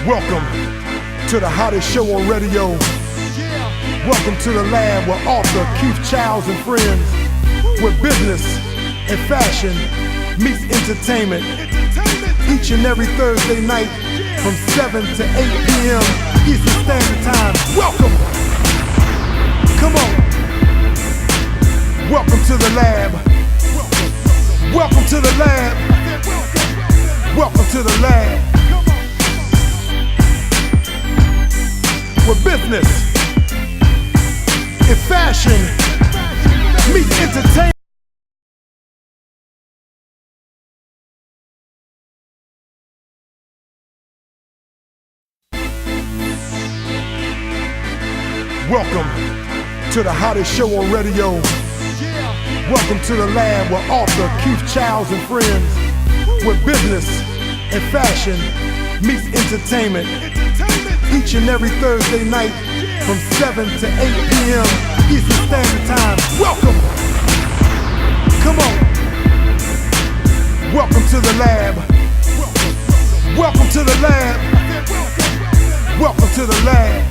Welcome to the hottest show on radio. Welcome to the lab where author Keith Childs and friends, where business and fashion meets entertainment. Each and every Thursday night from 7 to 8 p.m. Eastern Standard Time. Welcome. Come on. Welcome to the lab. Welcome to the lab. Welcome to the lab. Where business and fashion meet entertainment. Welcome to the hottest show on radio. Welcome to the lab where author Keith Childs and friends, where business and fashion meets entertainment. Each and every Thursday night from 7 to 8 p.m. Eastern Standard Time. Welcome. Come on. Welcome to the lab. Welcome to the lab. Welcome to the lab.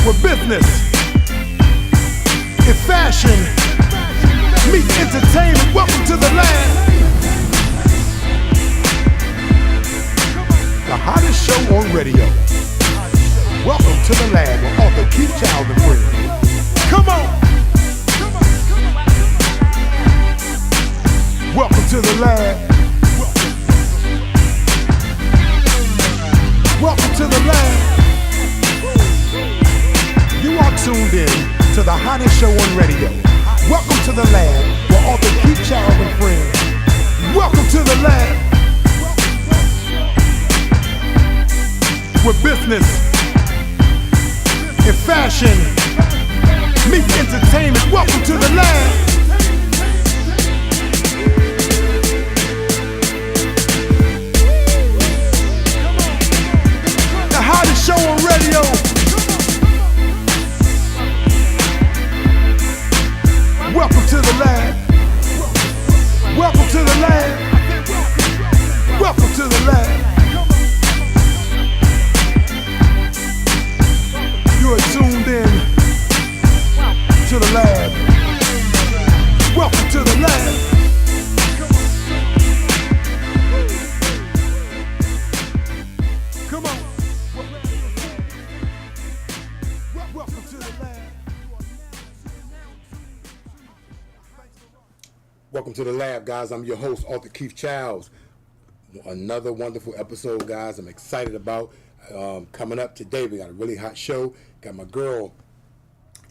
Where business and fashion meet entertainment. Welcome to the lab. The hottest show on radio. Welcome to the lab with author Keith Childs and friends. Come on. Welcome to the lab. Welcome to the lab. You are tuned in to the hottest show on radio. Welcome to the lab with author Keith Childs and friends. Welcome to the lab. Where business and fashion meet entertainment. Welcome to the lab. The hottest show on radio. Welcome to the lab. Welcome to the lab. Welcome to the lab. You are tuned in to the lab. Welcome to the lab. Come on. Welcome to the lab. Welcome to the lab, guys. I'm your host, author Keith Childs. Another wonderful episode, guys. I'm excited about coming up today. We got a really hot show. Got my girl,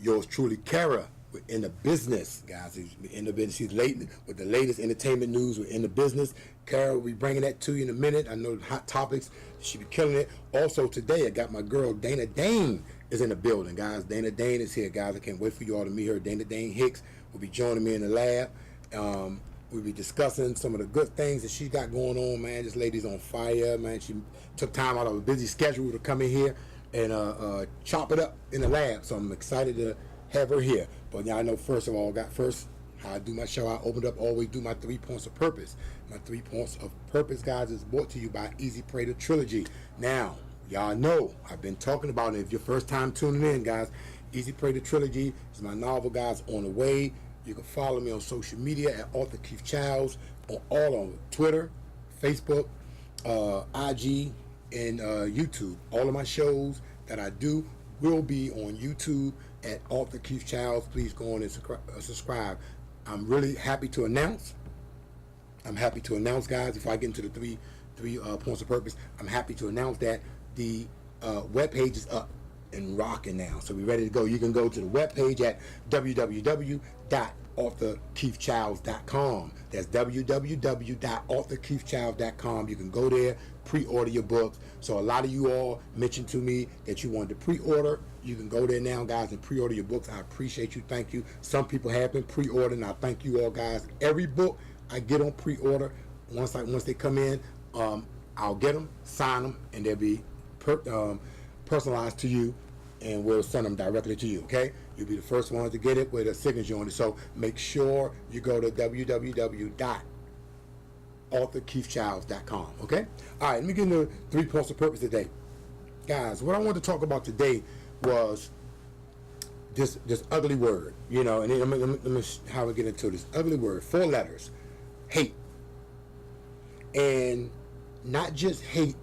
yours truly, Kara. We're in the business, guys. We're in the business. She's late with the latest entertainment news. We're in the business. Kara will be bringing that to you in a minute. I know the hot topics. She'll be killing it. Also today, I got my girl, Dayne is in the building, guys. Dayne is here, guys. I can't wait for you all to meet her. Dayne Hicks will be joining me in the lab. We'll be discussing some of the good things that she got going on, man. This lady's on fire, man. She took time out of a busy schedule to come in here and chop it up in the lab. So I'm excited to have her here. But now I know, first of all, how I do my show. I opened up, always do my 3 points of purpose. My 3 points of purpose, guys, is brought to you by Easy Prey the Trilogy. Now, y'all know I've been talking about it. If your first time tuning in, guys, Easy Prey the Trilogy is my novel, guys, on the way. You can follow me on social media at author Keith Childs on Twitter, Facebook, IG, and YouTube. All of my shows that I do will be on YouTube at author Keith Childs. Please go on and subscribe. I'm really happy to announce. Guys, before I get into the three points of purpose, I'm happy to announce that the webpage is up and rocking now. So we're ready to go. You can go to the webpage at www.authorkeithchilds.com. That's www.authorkeithchilds.com. You can go there, pre-order your books. So a lot of you all mentioned to me that you wanted to pre-order. You can go there now, guys, and pre-order your books. I appreciate you. Thank you. Some people have been pre-ordering. I thank you all, guys. Every book I get on pre-order, once they come in, I'll get them, sign them, and they'll be personalized to you, and we'll send them directly to you, okay? You'll be the first one to get it with a signature on it. So make sure you go to authorkeithchilds.com. Okay? All right, let me get into 3 points of purpose today. Guys, what I want to talk about today was this ugly word, you know, and then let me how we get into this ugly word, 4 letters, hate. And not just hate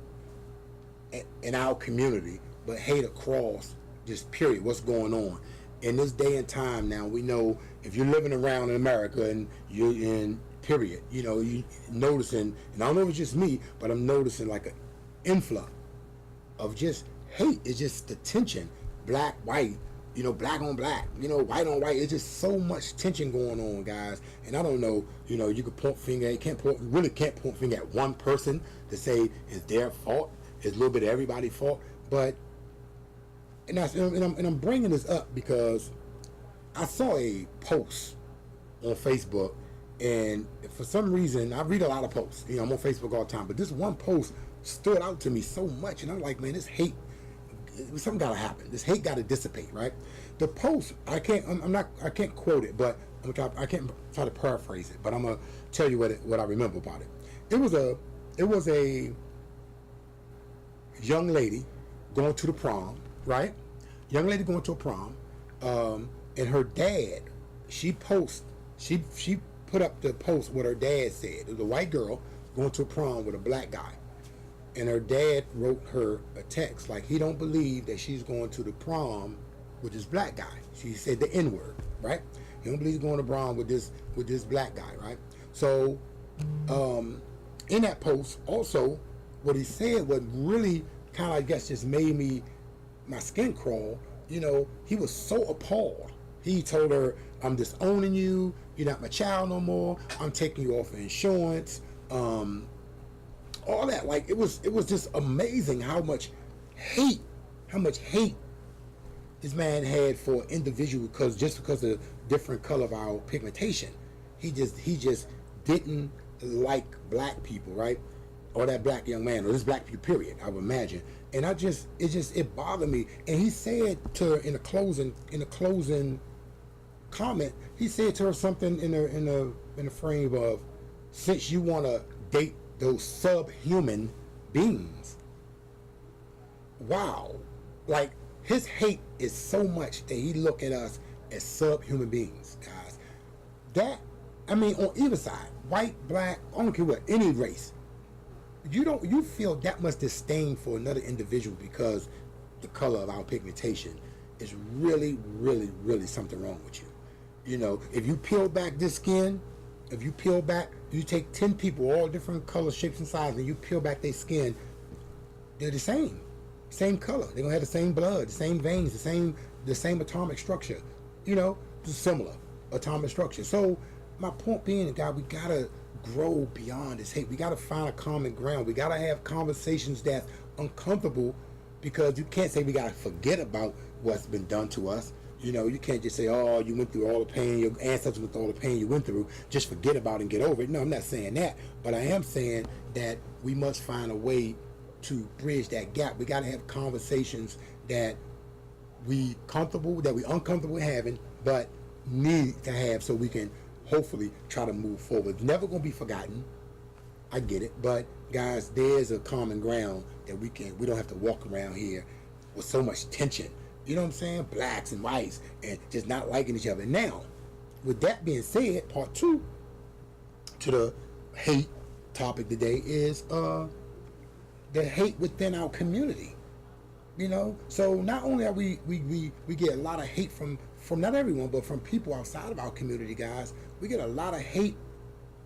in our community, but hate across just period, what's going on. In this day and time now, we know if you're living around in America and you're in period, you know, you noticing, and I don't know if it's just me, but I'm noticing like an influx of just hate. It's just the tension, black, white, you know, black on black, you know, white on white. It's just so much tension going on, guys. And I don't know, you know, you could point finger, you really can't point finger at one person to say it's their fault. It's a little bit of everybody's fault. But, and I'm bringing this up because I saw a post on Facebook, and for some reason, I read a lot of posts. You know, I'm on Facebook all the time, but this one post stood out to me so much, and I'm like, man, this hate, something gotta happen. This hate gotta dissipate, right? The post, I can't quote it, but I can't try to paraphrase it, but I'm gonna tell you what I remember about it. It was a young lady going to the prom, right? Young lady going to a prom, and her dad, she put up the post what her dad said. It was a white girl going to a prom with a black guy. And her dad wrote her a text like he don't believe that she's going to the prom with this black guy. She said the N-word, right? He don't believe he's going to prom with this black guy, right? So in that post, also what he said, what really kind of, I guess, just made my skin crawl. You know, he was so appalled. He told her, "I'm disowning you. You're not my child no more. I'm taking you off of insurance." All that, like, it was just amazing how much hate this man had for individual because of the different color of our pigmentation. He just didn't like black people, right? Or that black young man, or this black people, period, I would imagine. And it bothered me. And he said to her in the closing comment, he said to her something in the frame of, since you want to date those subhuman beings. Wow. Like, his hate is so much that he look at us as subhuman beings, guys. That, I mean, on either side, white, black, I don't care what, any race, you feel that much disdain for another individual because the color of our pigmentation is really, really, really something wrong with you. You know, if you peel back this skin, you take 10 people, all different colors, shapes, and sizes, and you peel back their skin, they're the same color. They're gonna have the same blood, the same veins, the same atomic structure. You know, just similar atomic structure. So my point being, God, we gotta grow beyond this hate. We gotta find a common ground. We gotta have conversations that's uncomfortable, because you can't say we gotta forget about what's been done to us. You know, you can't just say, oh, you went through all the pain, your ancestors went through all the pain you went through, just forget about it and get over it. No, I'm not saying that. But I am saying that we must find a way to bridge that gap. We got to have conversations that we uncomfortable having, but need to have so we can hopefully try to move forward. It's never going to be forgotten. I get it. But, guys, there's a common ground that we don't have to walk around here with so much tension. You know what I'm saying? Blacks and whites and just not liking each other. Now, with that being said, part 2 to the hate topic today is the hate within our community. You know, so not only are we get a lot of hate from not everyone, but from people outside of our community, guys. We get a lot of hate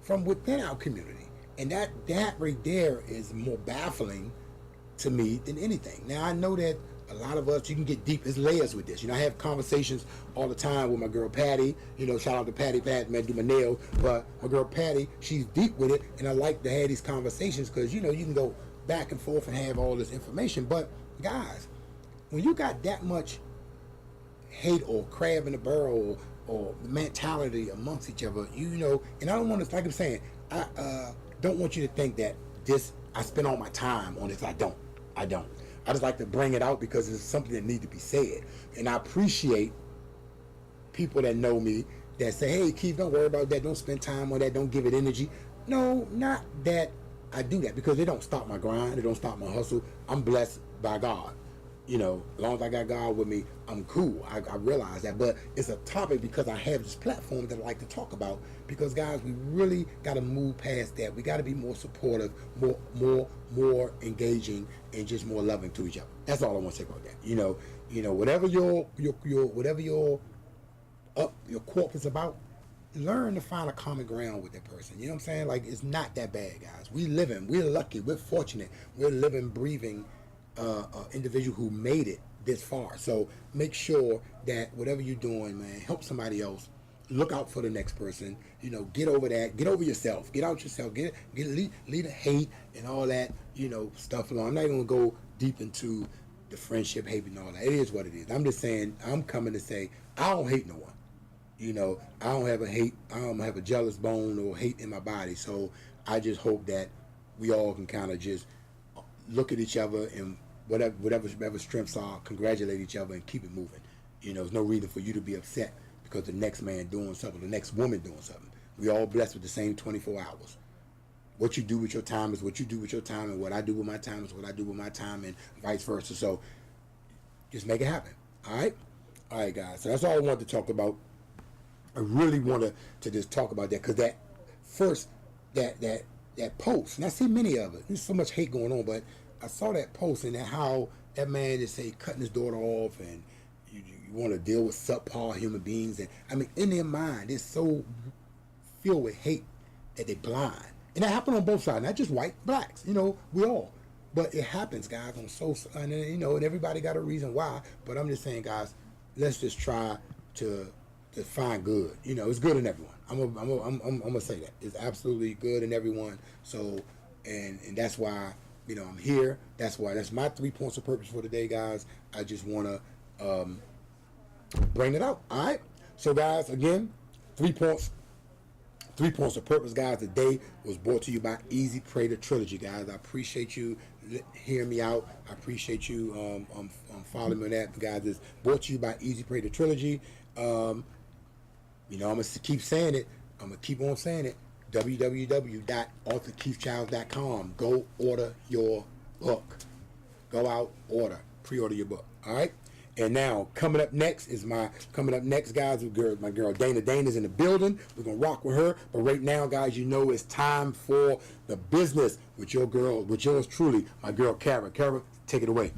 from within our community, and that right there is more baffling to me than anything. Now, I know that a lot of us, you can get deep. There's layers with this. You know, I have conversations all the time with my girl Patty. You know, shout out to Patty, man, do my nails. But my girl Patty, she's deep with it, and I like to have these conversations because, you know, you can go back and forth and have all this information. But, guys, when you got that much hate or crab in the barrel or mentality amongst each other, you know, and I don't want to, like I'm saying, I don't want you to think that I spend all my time on this. I don't. I just like to bring it out because it's something that needs to be said. And I appreciate people that know me that say, hey, Keith, don't worry about that. Don't spend time on that. Don't give it energy. No, not that I do that, because it don't stop my grind. It don't stop my hustle. I'm blessed by God. As long as I got God with me, I'm cool. I realize that. But it's a topic because I have this platform that I like to talk about. Because, guys, we really got to move past that. We got to be more supportive, more engaging, and just more loving to each other. That's all I want to say about that. Whatever your corp is about, learn to find a common ground with that person. You know what I'm saying? Like, it's not that bad, guys. We're lucky, we're fortunate, we're living, breathing individual who made it this far. So make sure that whatever you're doing, man, help somebody else. Look out for the next person. Get over that. Get over yourself. Get out yourself. Leave the hate and all that, stuff alone. I'm not even gonna go deep into the friendship, hate, and all that. It is what it is. I'm just saying, I'm coming to say, I don't hate no one. I don't have a hate. I don't have a jealous bone or hate in my body. So I just hope that we all can kind of just look at each other and whatever strengths are, congratulate each other and keep it moving. There's no reason for you to be upset because the next man doing something, the next woman doing something. We all blessed with the same 24 hours. What you do with your time is what you do with your time, and what I do with my time is what I do with my time, and vice versa. So just make it happen. All right, guys. So that's all I wanted to talk about. I really wanted to just talk about that because that post, and I see many of it. There's so much hate going on, but I saw that post and how that man is cutting his daughter off, and you want to deal with subpar human beings, and I mean, in their mind, they're so filled with hate that they're blind, and that happened on both sides, not just white, blacks. We all, but it happens, guys, and everybody got a reason why. But I'm just saying, guys, let's just try to find good. It's good in everyone. I'm gonna say that it's absolutely good in everyone. So, and that's why. I'm here. That's my 3 points of purpose for today, guys. I just want to bring it out. All right. So, guys, again, 3 points. 3 points of purpose, guys. Today was brought to you by Easy Pray the Trilogy, guys. I appreciate you hearing me out. I appreciate you following me on that, guys. It's brought to you by Easy Pray the Trilogy. I'm gonna keep saying it. I'm gonna keep on saying it. www.authorkeithchilds.com. Go order your book. Go out, pre-order your book. All right. And now coming up next, guys. My girl Dayne. Dayne is in the building. We're gonna rock with her. But right now, guys, it's time for the business with yours truly, my girl Kara. Kara, take it away.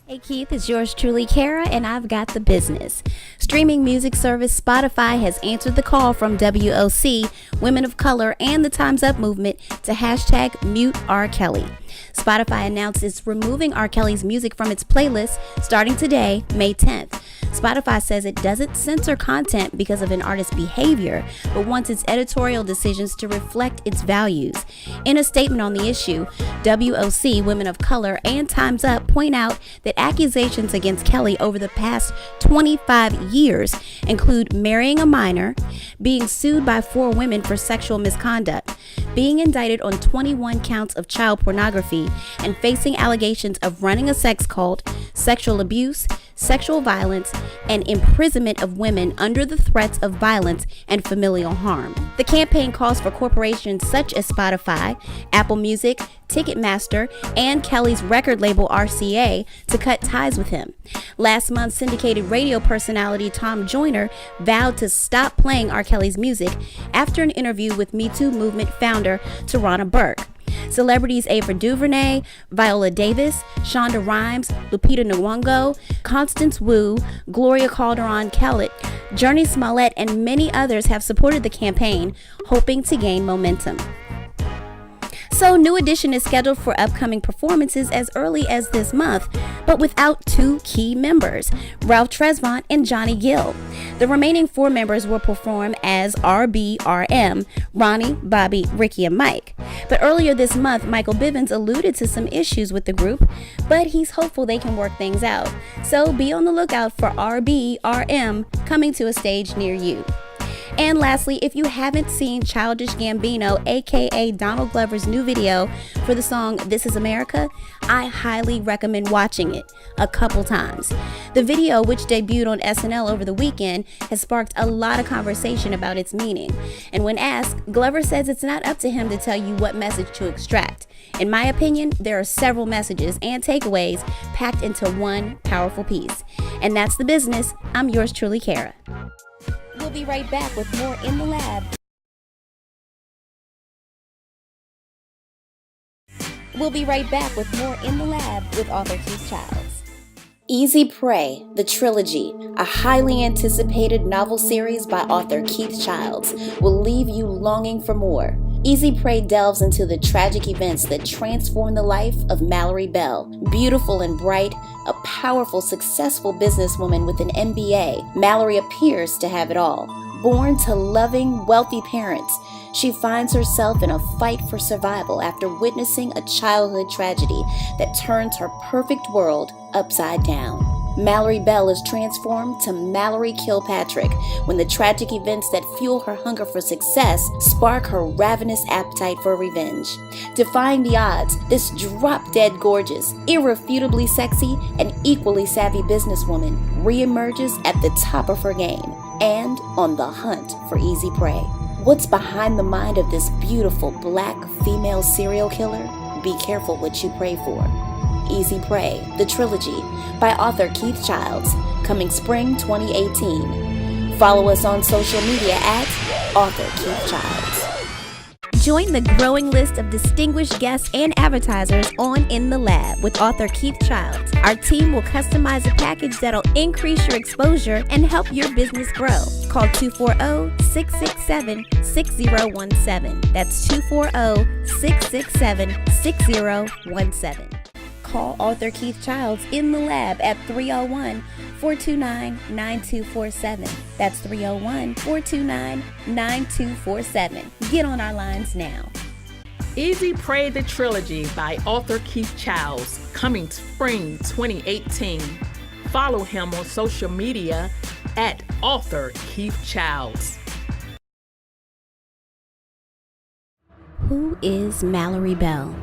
Hey Keith, it's yours truly, Kara, and I've got the business. Streaming music service Spotify has answered the call from WOC, Women of Color, and the Time's Up movement to hashtag Mute R. Kelly. Spotify announced it's removing R. Kelly's music from its playlist starting today, May 10th. Spotify says it doesn't censor content because of an artist's behavior, but wants its editorial decisions to reflect its values. In a statement on the issue, WOC, Women of Color, and Time's Up point out that accusations against Kelly over the past 25 years include marrying a minor, being sued by 4 women for sexual misconduct, being indicted on 21 counts of child pornography, and facing allegations of running a sex cult, sexual abuse, sexual violence, and imprisonment of women under the threats of violence and familial harm. The campaign calls for corporations such as Spotify, Apple Music, Ticketmaster, and Kelly's record label RCA to cut ties with him. Last month, syndicated radio personality Tom Joyner vowed to stop playing R. Kelly's music after an interview with Me Too movement founder Tarana Burke. Celebrities Ava DuVernay, Viola Davis, Shonda Rhimes, Lupita Nyong'o, Constance Wu, Gloria Calderon-Kellett, Journey Smollett, and many others have supported the campaign, hoping to gain momentum. So, New Edition is scheduled for upcoming performances as early as this month, but without 2 key members, Ralph Tresvant and Johnny Gill. The remaining 4 members will perform as RBRM, Ronnie, Bobby, Ricky, and Mike. But earlier this month, Michael Bivins alluded to some issues with the group, but he's hopeful they can work things out. So be on the lookout for RBRM coming to a stage near you. And lastly, if you haven't seen Childish Gambino, aka Donald Glover's new video for the song This Is America, I highly recommend watching it a couple times. The video, which debuted on SNL over the weekend, has sparked a lot of conversation about its meaning. And when asked, Glover says it's not up to him to tell you what message to extract. In my opinion, there are several messages and takeaways packed into one powerful piece. And that's the business. I'm yours truly, Kara. We'll be right back with more In the Lab. We'll be right back with more In the Lab with author Keith Childs. Easy Prey, the trilogy, a highly anticipated novel series by author Keith Childs, will leave you longing for more. Easy Prey delves into the tragic events that transform the life of Mallory Bell. Beautiful and bright, a powerful, successful businesswoman with an MBA, Mallory appears to have it all. Born to loving, wealthy parents, she finds herself in a fight for survival after witnessing a childhood tragedy that turns her perfect world upside down. Mallory Bell is transformed to Mallory Kilpatrick when the tragic events that fuel her hunger for success spark her ravenous appetite for revenge. Defying the odds, this drop-dead gorgeous, irrefutably sexy, and equally savvy businesswoman reemerges at the top of her game and on the hunt for easy prey. What's behind the mind of this beautiful black female serial killer? Be careful what you pray for. Easy Prey, the trilogy, by author Keith Childs, coming spring 2018. Follow us on social media at author Keith Childs. Join the growing list of distinguished guests and advertisers on In the Lab with author Keith Childs. Our team will customize a package that'll increase your exposure and help your business grow. Call 240-667-6017. That's 240-667-6017. Call author Keith Childs In the Lab at 301-429-9247. That's 301-429-9247. Get on our lines now. Easy Prey, the trilogy by author Keith Childs, coming spring 2018. Follow him on social media at author Keith Childs. Who is Mallory Bell?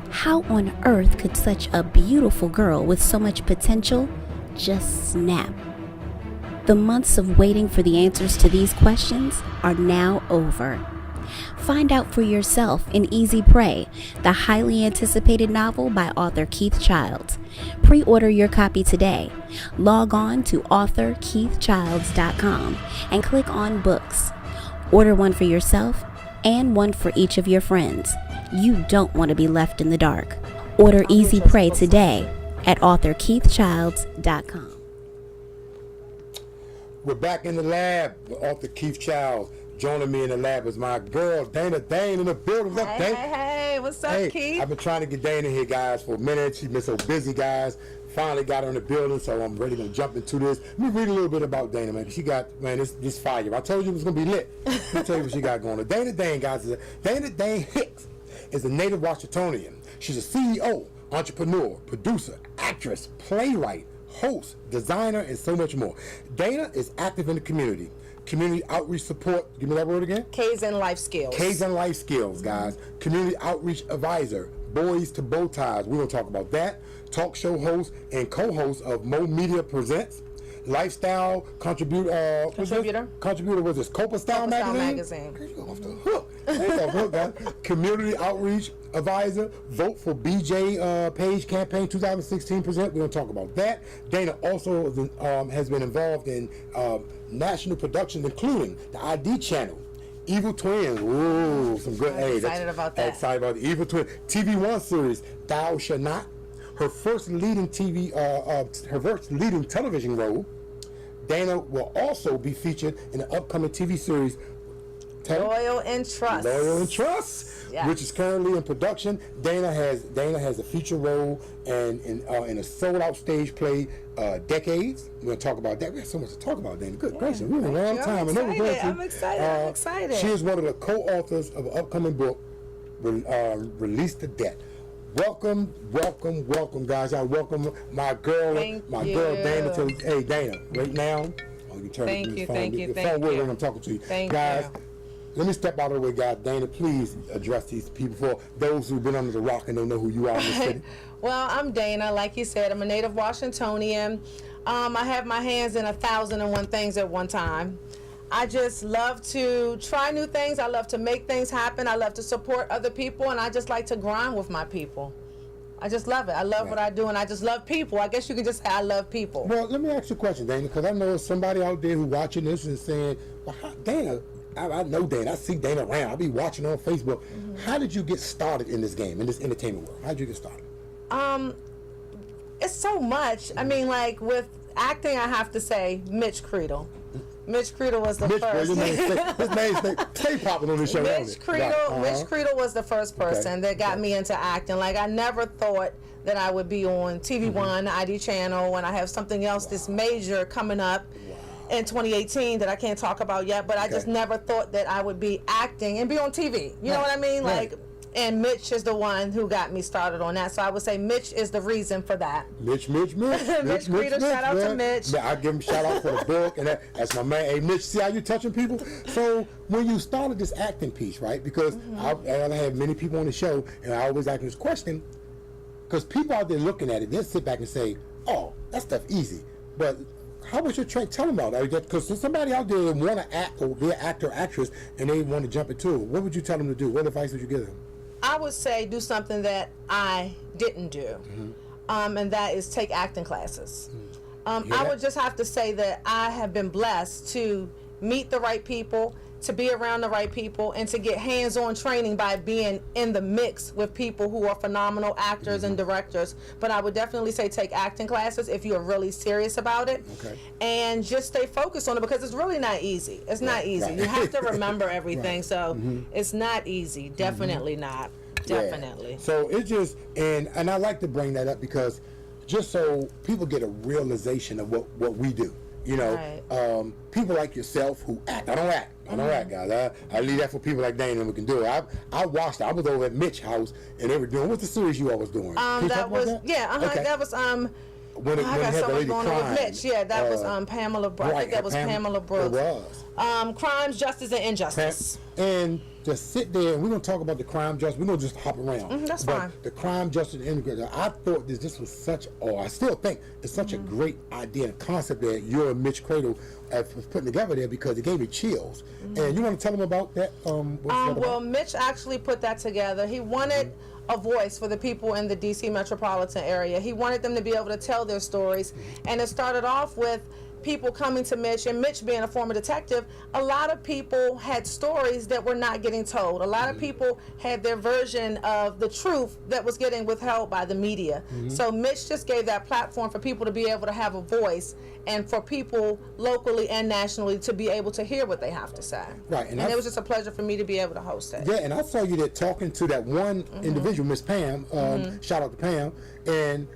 How on earth could such a beautiful girl with so much potential just snap? The months of waiting for the answers to these questions are now over. Find out for yourself in Easy Prey, the highly anticipated novel by author Keith Childs. Pre-order your copy today. Log on to authorkeithchilds.com and click on books. Order one for yourself and one for each of your friends. You don't want to be left in the dark. Order Easy Prey today at authorkeithchilds.com. We're back in the lab with author Keith Childs. Joining me in the lab is my girl, Dayne in the building. What's up, Dayne? Hey, what's up, Keith? I've been trying to get Dayne in here, guys, for a minute. She's been so busy, guys. Finally got her in the building, so I'm ready to jump into this. Let me read a little bit about Dayne, man. She got, man, this fire. I told you it was going to be lit. Let me tell you what she got going on. Dayne, guys, Dayne Hicks is a native Washingtonian. She's a CEO, entrepreneur, producer, actress, playwright, host, designer, and so much more. Dayne is active in the community outreach support. Give me that word again. K's and Life Skills. K's and Life Skills, guys. Community outreach advisor, Boys to Bow Ties. We're going to talk about that. Talk show host and co-host of Mo Media Presents. Lifestyle contributor. Contributor was this Copa Style magazine. You're off the hook. Guys. Community outreach advisor. Vote for BJ Page campaign 2016 present. We're gonna talk about that. Dayne also has been involved in national productions, including the ID channel. Evil Twins, ooh, some good. Excited about that. Excited about the Evil Twins. TV One series, Thou Shall Not. Her first leading television role. Dayne will also be featured in the upcoming TV series Loyal and Trust. Yes. Which is currently in production. Dayne has a feature role in a sold-out stage play, Decades. We're going to talk about that. We have so much to talk about, Dayne. Good gracious, we've been a long time. I'm excited. She is one of the co-authors of an upcoming book, Release the Debt. Welcome, guys. I welcome my girl, Thank you. girl Dayne. Hey, Dayne, right now, You can turn Thank the you, phone. thank you, The thank phone will you. ring. I'm talking to you. Thank guys, you. let me step out of the way, guys. Dayne, please address these people for those who've been under the rock and don't know who you are in the city. Well, I'm Dayne. Like you said, I'm a native Washingtonian. I have my hands in 1,001 things at one time. I just love to try new things. I love to make things happen. I love to support other people, and I just like to grind with my people. I just love it. I love what I do, and I just love people. I guess you could just say I love people. Well, let me ask you a question, Dayne, because I know somebody out there who's watching this and saying, well, Dayne, I know Dayne. I see Dayne around. I be watching on Facebook. How did you get started in this game, in this entertainment world? How did you get started? It's so much. I mean, like with acting, I have to say Mitch Creedle. Mitch Creedle was the Mitch, first. his name stay popping on the show. Mitch Creedle, Mitch Creedle was the first person that got me into acting. Like I never thought that I would be on TV One, ID Channel, and I have something else this major coming up in 2018 that I can't talk about yet. But I just never thought that I would be acting and be on TV. You know what I mean? Like. And Mitch is the one who got me started on that. So I would say Mitch is the reason for that. Mitch. Mitch Creedle, shout out to Mitch. I give him a shout out for the book, and that's my man. Hey, Mitch, see how you touching people? So when you started this acting piece, right? Because I have many people on the show, and I always ask this question, because people out there looking at it, they'll sit back and say, oh, that stuff easy. But how was your training? Tell them about that. Because there's somebody out there that want to act, or be an actor or actress, and they want to jump into it. What would you tell them to do? What advice would you give them? I would say do something that I didn't do, and that is take acting classes. I would just have to say that I have been blessed to meet the right people, to be around the right people, and to get hands-on training by being in the mix with people who are phenomenal actors and directors. But I would definitely say take acting classes if you're really serious about it, and just stay focused on it, because it's really not easy. It's not easy. You have to remember everything, so it's not easy. Definitely not. Definitely. Yeah. So it's just, and I like to bring that up because just so people get a realization of what we do. You know, people like yourself who act. I don't act. I don't act, guys. I leave that for people like Dayne and we can do it. I watched it. I was over at Mitch's house and they were doing, what's the series you all was doing? That was, that was, when I got so much going on with Mitch. Yeah, that was Pamela Brooks. I think that was Pamela Brooks. It was. Crimes, Justice, and Injustice. And just sit there and we're going to talk about the crime, justice. We're going to just hop around. That's but fine. The crime, justice, and injustice. I thought this was such, I still think it's such a great idea and concept that you and Mitch Creedle was putting together there because it gave me chills. And you want to tell them about that? Well, Mitch actually put that together. He wanted a voice for the people in the DC metropolitan area. He wanted them to be able to tell their stories. And it started off with people coming to Mitch, and Mitch being a former detective, a lot of people had stories that were not getting told. A lot of people had their version of the truth that was getting withheld by the media. So Mitch just gave that platform for people to be able to have a voice, and for people locally and nationally to be able to hear what they have to say. Right. And it was just a pleasure for me to be able to host it. Yeah, and I saw you there talking to that one individual, Miss Pam, shout out to Pam, and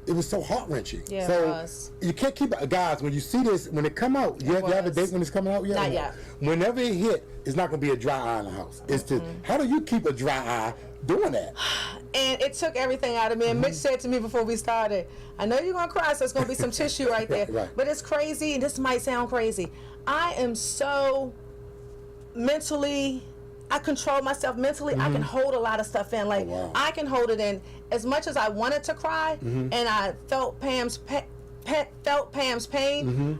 it was so heart-wrenching. Yeah, so it was. You can't keep, guys, when you see this, when it come out, you have a date when it's coming out yet? Not yet. Whenever it hit, it's not going to be a dry eye in the house. It's to, how do you keep a dry eye doing that? And it took everything out of me. And Mitch said to me before we started, I know you're going to cry, so it's going to be some tissue right there. Right. But it's crazy, and this might sound crazy. I am so mentally, I control myself mentally. I can hold a lot of stuff in. Like, I can hold it in as much as I wanted to cry, and I felt Pam's pain.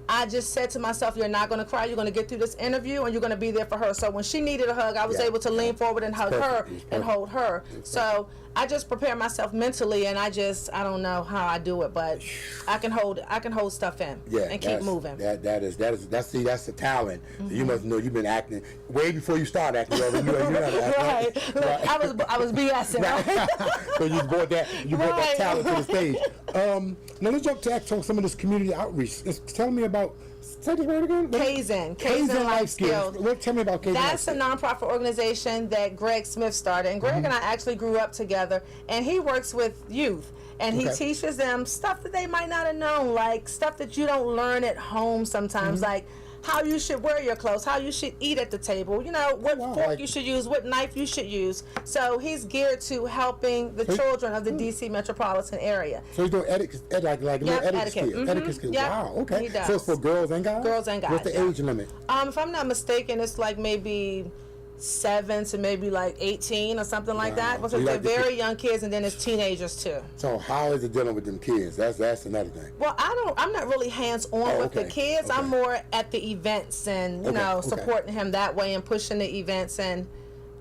I just said to myself, you're not going to cry. You're going to get through this interview, and you're going to be there for her. So when she needed a hug, I was able to lean forward and hug her and hold her. So I just prepare myself mentally, and I don't know how I do it, but I can hold stuff in and keep moving. That's the talent. You must know you've been acting way before you start acting. You know how to act, right. I was BSing. Right? So you brought that talent to the stage. Now let's jump to some of this community outreach. Tell me about. Say the word again. Kaizen Life Skills. Tell me about Kaizen. That's a nonprofit organization that Greg Smith started, and Greg and I actually grew up together. And he works with youth, and he teaches them stuff that they might not have known, like stuff that you don't learn at home sometimes, like how you should wear your clothes, how you should eat at the table, you know, what fork you should use, what knife you should use. So he's geared to helping the children of the D.C. metropolitan area. So he's doing etiquette Etiquette. skills. Etiquette skills. Yep. Wow, okay. He does. So it's for girls and guys? Girls and guys. What's the age limit? If I'm not mistaken, it's like maybe 7 to maybe like 18 or something like that. Because they're very young kids, and then it's teenagers too. So how is it dealing with them kids? That's another thing. Well, I'm not really hands-on with the kids. I'm more at the events and you know supporting him that way and pushing the events and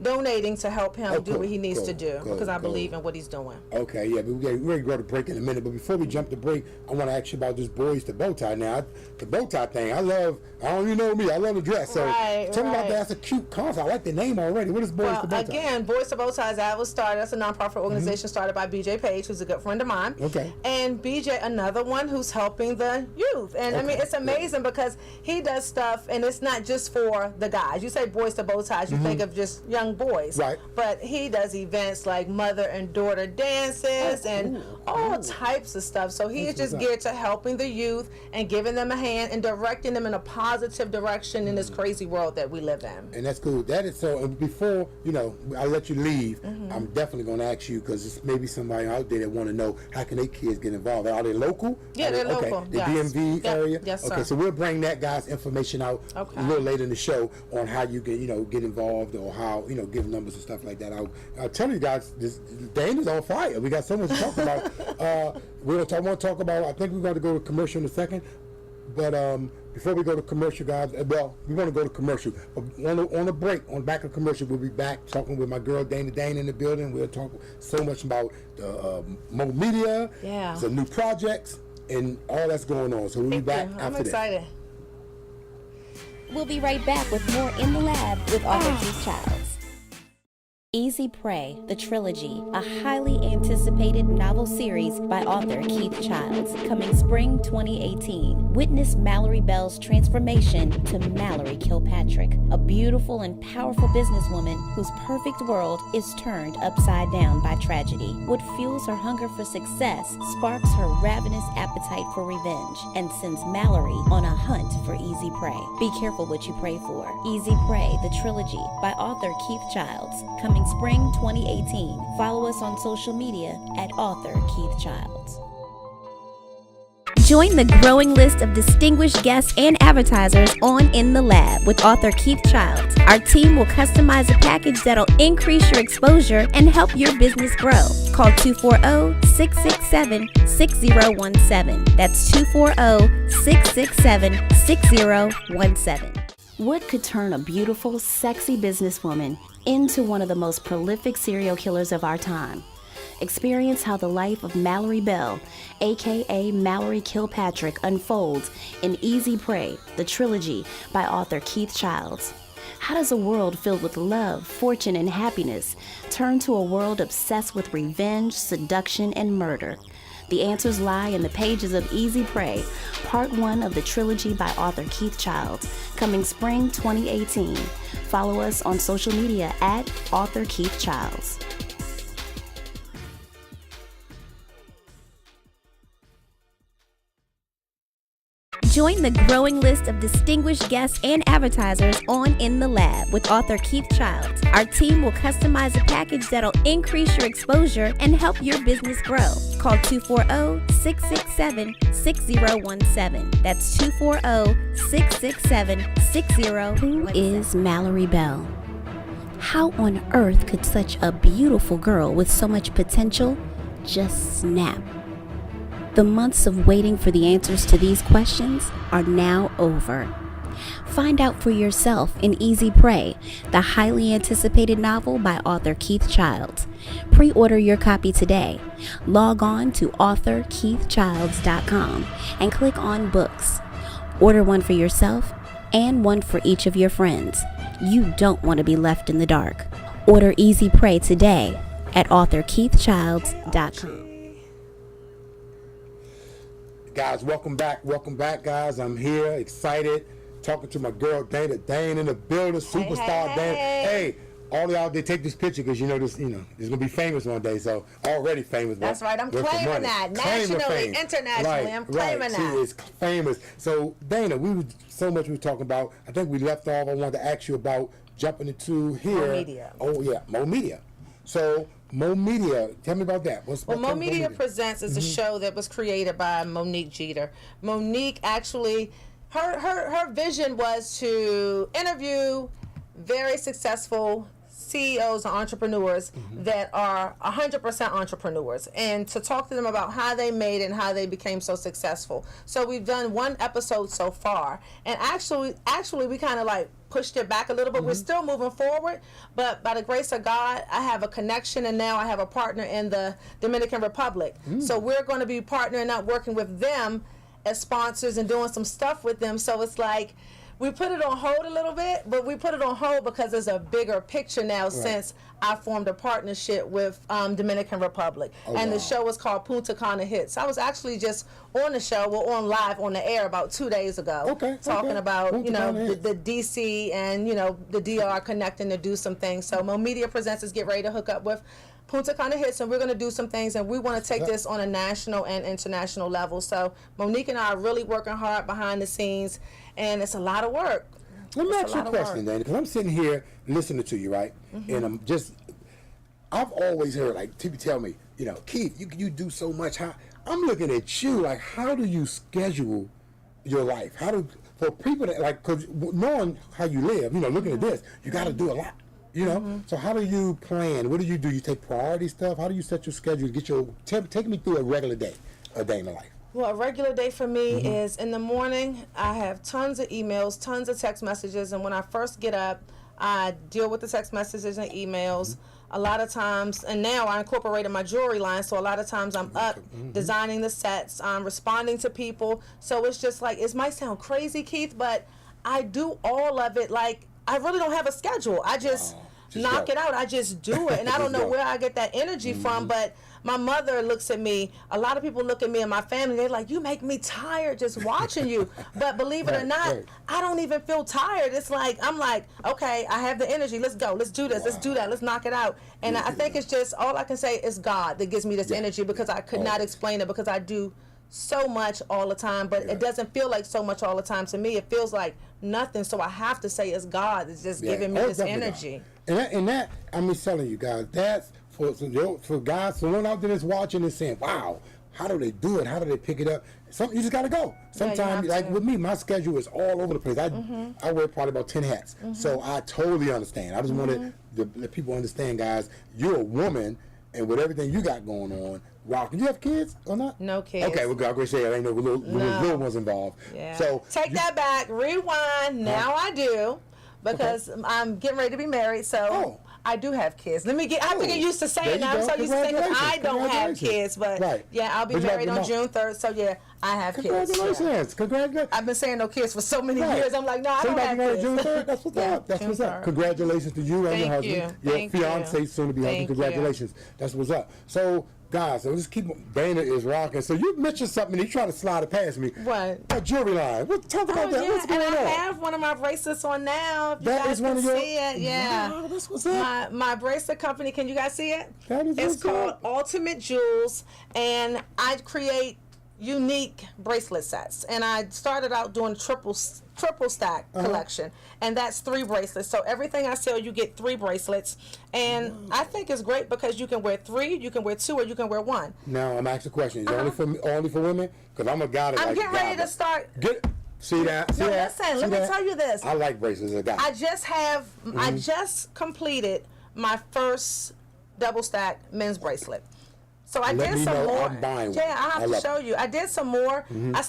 donating to help him do what he needs to do because I believe in what he's doing. Okay, yeah, but we're going to go to break in a minute. But before we jump to break, I want to ask you about this boys to bow tie. Now, the bow tie thing, I don't you know me, I love the dress. So tell me about that. That's a cute concept. I like the name already. What is Boys to Bow Tie? Again, Boys to Bow Ties, that was started. That's a nonprofit organization started by BJ Page, who's a good friend of mine. Okay. And BJ, another one who's helping the youth. And I mean, it's amazing because he does stuff, and it's not just for the guys. You say Boys to Bow Ties, you think of just young boys. Right. But he does events like mother and daughter dances and all types of stuff. So he is just geared to helping the youth and giving them a hand and directing them in a positive direction in this crazy world that we live in. And that's cool. That is so. And before I let you leave, I'm definitely going to ask you because there's maybe somebody out there that want to know how can their kids get involved. Are they local? Yeah, they're local. The DMV area. Yes, sir. Okay, so we'll bring that guy's information out a little later in the show on how you can get involved or how give numbers and stuff like that. I'll tell you guys, Dayne is on fire. We got so much to talk about. We want to talk about. I think we're going to go to commercial in a second, but before we go to commercial, guys, we want to go to commercial. But on a break, on back of commercial, we'll be back talking with my girl Dayne in the building. We'll talk so much about the more media, some new projects, and all that's going on. So we'll be back after I'm excited. We'll be right back with more In the Lab with author Keith Childs. Easy Prey, the trilogy, a highly anticipated novel series by author Keith Childs, coming spring 2018. Witness Mallory Bell's transformation to Mallory Kilpatrick, a beautiful and powerful businesswoman whose perfect world is turned upside down by tragedy. What fuels her hunger for success sparks her ravenous appetite for revenge and sends Mallory on a hunt for easy prey. Be careful what you pray for. Easy Prey, the trilogy, by author Keith Childs, coming spring 2018. Follow us on social media at author Keith Childs. Join the growing list of distinguished guests and advertisers on In the Lab with author Keith Childs. Our team will customize a package that'll increase your exposure and help your business grow. Call 240-667-6017. That's 240-667-6017. What could turn a beautiful, sexy businesswoman into one of the most prolific serial killers of our time? Experience how the life of Mallory Bell, aka Mallory Kilpatrick, unfolds in Easy Prey, the trilogy by author Keith Childs. How does a world filled with love, fortune, and happiness turn to a world obsessed with revenge, seduction, and murder? The answers lie in the pages of Easy Prey, Part 1 of the trilogy by author Keith Childs, coming spring 2018. Follow us on social media at author Keith Childs. Join the growing list of distinguished guests and advertisers on In the Lab with author Keith Childs. Our team will customize a package that'll increase your exposure and help your business grow. Call 240-667-6017. That's 240-667-6017. Who is Mallory Bell? How on earth could such a beautiful girl with so much potential just snap? The months of waiting for the answers to these questions are now over. Find out for yourself in Easy Prey, the highly anticipated novel by author Keith Childs. Pre-order your copy today. Log on to authorkeithchilds.com and click on Books. Order one for yourself and one for each of your friends. You don't want to be left in the dark. Order Easy Prey today at authorkeithchilds.com. Guys, welcome back, guys. I'm here, excited, talking to my girl Dayne in the building, superstar Dayne. Hey, all y'all did take this picture because this, it's gonna be famous one day. So already famous. That's right. I'm claiming that nationally, internationally. I'm claiming that. She is famous. So Dayne, we were talking about. I think we left off. I wanted to ask you about jumping into here. Mo Media. Oh yeah, Mo Media. So Mo Media, tell me about that. Mo Media Presents is a show that was created by Monique Jeter. Monique actually, her vision was to interview very successful CEOs and entrepreneurs that are 100% entrepreneurs, and to talk to them about how they made it and how they became so successful. So we've done one episode so far, and actually we kind of like pushed it back a little bit. We're still moving forward, but by the grace of God, I have a connection, and now I have a partner in the Dominican Republic. So we're going to be partnering up, working with them as sponsors and doing some stuff with them. So it's like, we put it on hold a little bit, but we put it on hold because there's a bigger picture now since I formed a partnership with Dominican Republic. And the show was called Punta Cana Hits. I was actually just on the show, on live on the air about 2 days ago, talking about, the DC and, the DR connecting to do some things. So Mo Media Presents is get ready to hook up with Punta Cana Hits, and we're going to do some things, and we want to take this on a national and international level. So Monique and I are really working hard behind the scenes, and it's a lot of work. Let me ask you a question, Dayne, because I'm sitting here listening to you, right? And I've always heard, like, people tell me, Keith, you do so much. I'm looking at you, like, how do you schedule your life? For people that, like, because knowing how you live, looking at this, you got to do a lot. So how do you plan? What do? You take priority stuff? How do you set your schedule to get take me through a regular day, a day in the life? Well, a regular day for me is in the morning, I have tons of emails, tons of text messages, and when I first get up, I deal with the text messages and emails. A lot of times, and now I incorporated my jewelry line, so a lot of times I'm up designing the sets, I'm responding to people. So it's just like, it might sound crazy, Keith, but I do all of it like, I really don't have a schedule. I just knock it out. I just do it. And I don't know where I get that energy from, but my mother looks at me. A lot of people look at me and my family. They're like, you make me tired just watching you. But believe it or not, I don't even feel tired. It's like, I'm like, okay, I have the energy. Let's go. Let's do this. Let's do that. Let's knock it out. And I think it's just, all I can say is God that gives me this energy, because I could not explain it, because I do so much all the time, but it doesn't feel like so much all the time to me. It feels like nothing, so I have to say it's God that's just giving me this energy. And that, I'm just telling you guys, that's for guys, someone out there that's watching and saying, wow, how do they do it? How do they pick it up? You just got to go. Sometimes, like with me, my schedule is all over the place. I wear probably about 10 hats, so I totally understand. I just wanted to let people understand, guys, you're a woman, and with everything you got going on, wow. Do you have kids or not? No kids. Okay, well, I'm going to say there ain't no little ones involved. Yeah. So take that back. Rewind. Now I do, because I'm getting ready to be married. So I do have kids. I have to get used to saying that. I'm so used to saying that I don't have kids, but yeah, I'll be married on June 3rd. So yeah, I have kids. Congratulations! Congratulations! I've been saying no kids for so many years. I'm like, no, I don't have kids. June 3rd. That's what's up. That's what's up. Congratulations to you and your husband. Your fiance, soon to be husband. Congratulations. That's what's up. So, guys, so just keep. Dayne is rocking. So you mentioned something. You trying to slide it past me. What? That jewelry line. Talk about that. Yeah. What's going on? I have one of my bracelets on now. If you that guys is one can of your. See it. Yeah. Wow, that's what's up. My bracelet company. Can you guys see it? That is It's called up. Ultimate Jewels, and I create unique bracelet sets. And I started out doing triple stack collection, and that's 3 bracelets. So everything I sell, you get 3 bracelets, and I think it's great because you can wear 3, you can wear 2, or you can wear 1. Now I'm asking a question. Is it only for women? Because I'm a guy that I'm getting ready to start. See that? See that? Listen, let me tell you this. I like bracelets as a guy. I just completed my first double stack men's bracelet. So I did some more. I'm buying one. Yeah, I have to show you. I did some more.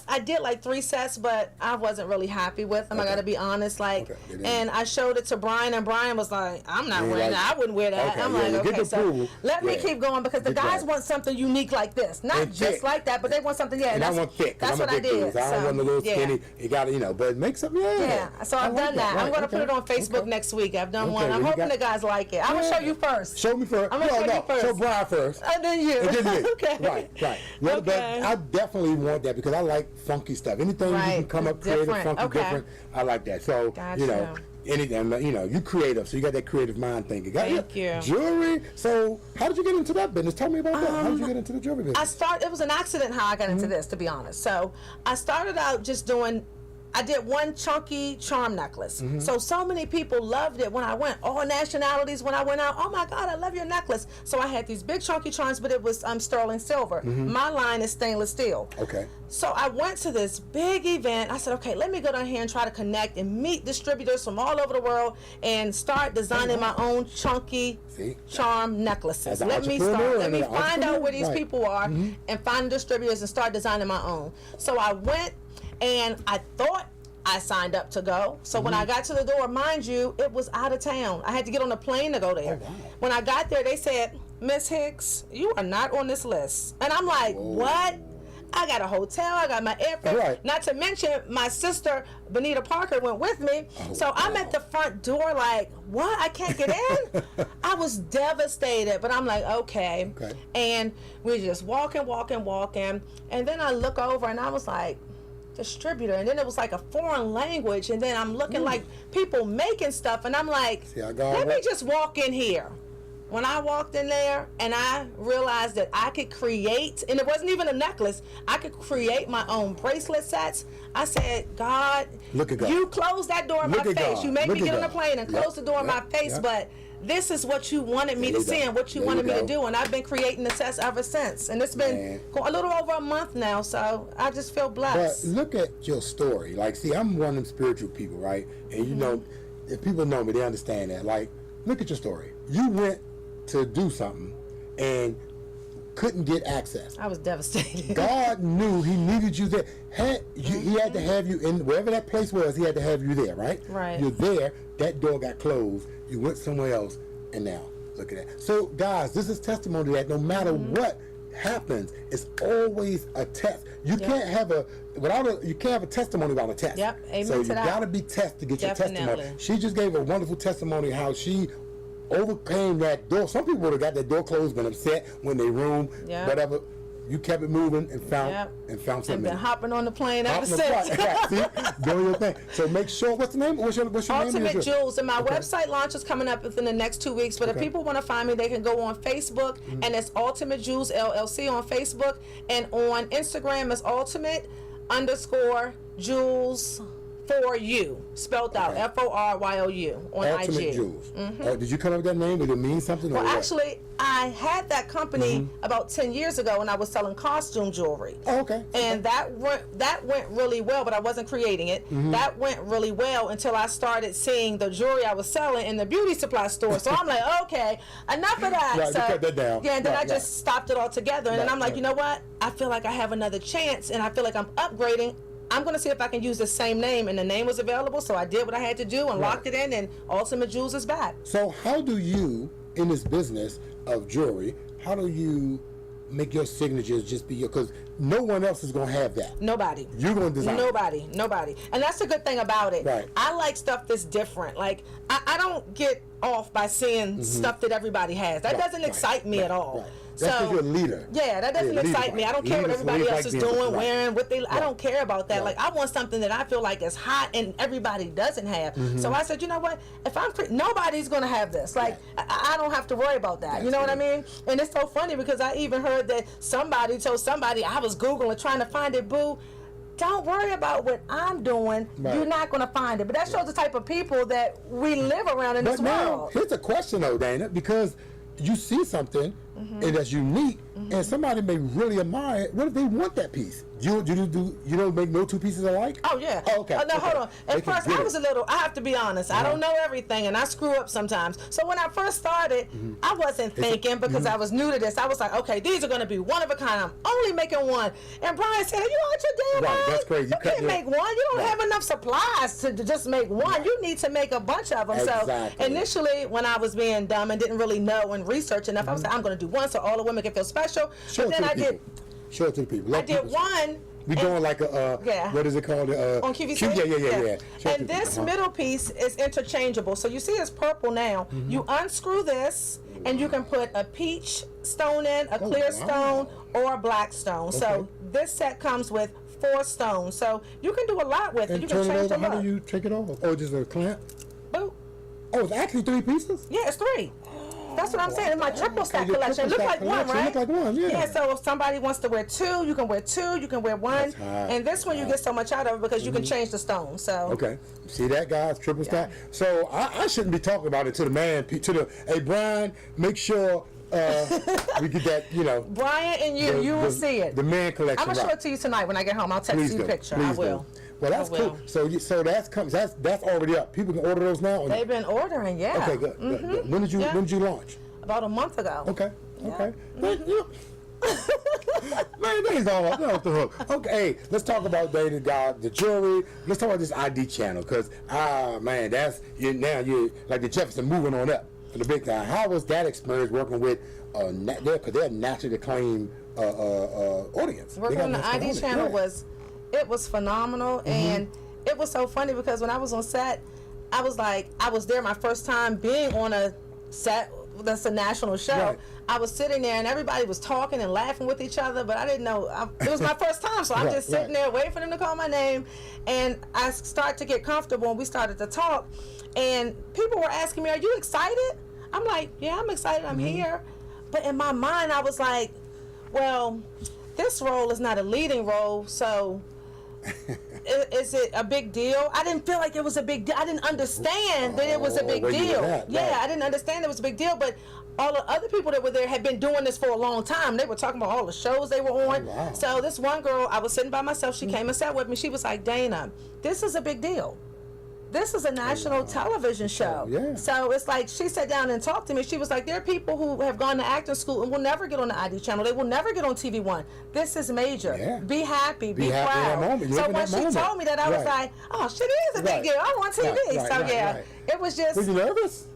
I did like 3 sets, but I wasn't really happy with them. I got to be honest. And I showed it to Brian, and Brian was like, "I'm not wearing that. I wouldn't wear that." I'm like, "Okay, so let me keep going," because the guys want something unique like this, not just like that, but they want something. Yeah, and I want thick. That's what I did. I don't want the little skinny. You got to, but make something. Yeah. So I've done that. I'm going to put it on Facebook next week. I've done one. I'm hoping the guys like it. I'm going to show you first. Show me first. I'm going to show you first. Show Brian first. And then you. Okay. Right. Well, but I definitely want that because I like funky stuff. Anything you can come up creative, funky, different, I like that. So, anything, you know, you creative, so you got that creative mind thinking. Thank you. Jewelry. So how did you get into that business? Tell me about that. How did you get into the jewelry business? It was an accident how I got into this, to be honest. So I started out just I did one chunky charm necklace. So many people loved it when I went. All nationalities when I went out. Oh my God, I love your necklace. So I had these big chunky charms, but it was sterling silver. My line is stainless steel. Okay. So I went to this big event. I said, okay, let me go down here and try to connect and meet distributors from all over the world and start designing my own chunky charm necklaces. Let me start. Let me find out where these people are and find distributors and start designing my own. So I went. And I thought I signed up to go. So when I got to the door, mind you, it was out of town. I had to get on a plane to go there. Oh, wow. When I got there, they said, Miss Hicks, you are not on this list. And I'm like, what? I got a hotel, I got my airfare. Right. Not to mention, my sister, Benita Parker, went with me. So I'm at the front door like, what? I can't get in? I was devastated, but I'm like, okay. And we're just walking. And then I look over and I was like, distributor, and then it was like a foreign language, and then I'm looking like people making stuff, and I'm like, let me just walk in here. When I walked in there and I realized that I could create, and it wasn't even a necklace, I could create my own bracelet sets. I said, God, you closed that door in my face. You made me get on a plane and close the door in my face, but this is what you wanted me to see and what you wanted me to do, and I've been creating the sets ever since. And it's been a little over a month now, so I just feel blessed. But look at your story. Like, see, I'm one of them spiritual people, right? And you know, if people know me, they understand that. Like, look at your story. You went to do something and couldn't get access. I was devastated. God knew He needed you there. He had to have you in wherever that place was. He had to have you there, right? Right. You're there. That door got closed. You went somewhere else, and now look at that. So, guys, this is testimony that no matter what happens, it's always a test. You can't have you can't have a testimony without a test. Yep. Amen so to you that. gotta be tested to get your testimony. She just gave a wonderful testimony how she overcame that door. Some people would have got that door closed, been upset when they room, whatever. You kept it moving and found something. And been hopping on the plane ever since. See, doing your thing. So make sure. What's the name? What's your name? Ultimate Jewels, and my website launch is coming up within the next 2 weeks. But if people want to find me, they can go on Facebook, and it's Ultimate Jewels LLC on Facebook, and on Instagram it's Ultimate_Jewels. For you, spelled out FORYOU on Ultimate IG. Jewels. Did you come up with that name? Did it mean something? Well, actually, I had that company about 10 years ago, and I was selling costume jewelry. Oh, okay. And that went really well, but I wasn't creating it. That went really well until I started seeing the jewelry I was selling in the beauty supply store. So I'm like, okay, enough of that. Right, so, cut that down. Yeah, and then I just stopped it all together. And then I'm like, you know what? I feel like I have another chance, and I feel like I'm upgrading. I'm going to see if I can use the same name, and the name was available, so I did what I had to do and locked it in, and Ultimate Jewels is back. So how do you, in this business of jewelry, how do you make your signatures just be your, because no one else is going to have that. Nobody. You're going to design Nobody. And that's the good thing about it. Right. I like stuff that's different. Like, I don't get off by seeing stuff that everybody has. That doesn't excite me at all. Right. That's because you're a leader. Yeah, that doesn't excite me. I don't care what everybody else is doing, wearing, what they. I don't care about that. Like, I want something that I feel like is hot and everybody doesn't have. So I said, you know what? If I'm nobody's gonna have this. Like, I don't have to worry about that. You know what I mean? And it's so funny because I even heard that somebody told somebody, I was Googling trying to find it, boo. Don't worry about what I'm doing. Right. You're not going to find it. But that shows the type of people that we live around in this world. Here's a question, though, Dana, because you see something and that's unique, and somebody may really admire it. What if they want that piece? You don't make no two pieces alike? Oh, yeah. Oh, okay. Now, hold on. At first, I was I have to be honest, I don't know everything, and I screw up sometimes. So when I first started, I wasn't thinking because I was new to this. I was like, okay, these are going to be one of a kind. I'm only making one. And Brian said, you out your damn mind? That's crazy. You can't make one. You don't have enough supplies to just make one. You need to make a bunch of them. Exactly. So initially, when I was being dumb and didn't really know and research enough, I was like, I'm going to do one so all the women can feel special. Show it to the people. I did one. We're doing like a, what is it called? On QVC? Yeah. And this middle piece is interchangeable. So you see it's purple now. You unscrew this, and you can put a peach stone in, a clear stone, or a black stone. Okay. So this set comes with 4 stones. So you can do a lot with it. You can change the look. How do you take it off? Oh, just a clamp? Oh, it's actually 3 pieces? Yeah, it's 3. That's what I'm saying. It's my triple stack your collection. It triple look stack like one, collection. right? Look like one, yeah. Yeah, so if somebody wants to wear 2, you can wear 2, you can wear 1. That's hot. And this one you get so much out of it because you can change the stone. So Okay. See that, guys? Triple stack. So I shouldn't be talking about it to the man, hey, Brian, make sure we get that, Brian and you will see it. The man collection. I'm gonna show right. it to you tonight when I get home. I'll text Please you do. the picture. Please I will. do. Well, that's I will. cool. So that's already up. People can order those now. They've been ordering, yeah. Okay, good. Good. When did you launch? About a month ago. Okay. Okay. Man, Dayne's all off the hook. Okay, let's talk about Dayne, the jewelry. Let's talk about this ID channel, because man, now you're like the Jefferson moving on up for the big guy. How was that experience working with because they're a nationally acclaimed audience? Working on the ID channel was phenomenal, and it was so funny because when I was on set, I was there my first time being on a set that's a national show. Right. I was sitting there and everybody was talking and laughing with each other, but I didn't know it was my first time, so I'm Right, just sitting there waiting for them to call my name, and I start to get comfortable and we started to talk, and people were asking me, "Are you excited?" I'm like, "Yeah, I'm excited. I'm here," but in my mind I was like, "Well, this role is not a leading role, so." Is it a big deal? I didn't feel like it was a big deal. I didn't understand that it was a big where you deal. were at, Yeah, right. I didn't understand it was a big deal, but all the other people that were there had been doing this for a long time. They were talking about all the shows they were on. Oh, wow. So this one girl, I was sitting by myself, she came and sat with me. She was like, "Dayne, this is a big deal. This is a national television show." Yeah. So it's like she sat down and talked to me. She was like, "There are people who have gone to acting school and will never get on the ID channel. They will never get on TV1. This is major. Yeah. Be happy, be happy in that proud." moment. You So live in when that she moment. told me that, I was Right. like, "Oh, shit, it is a big Right. deal. I'm on TV." Right, So right, yeah, right. it was just Was you nervous?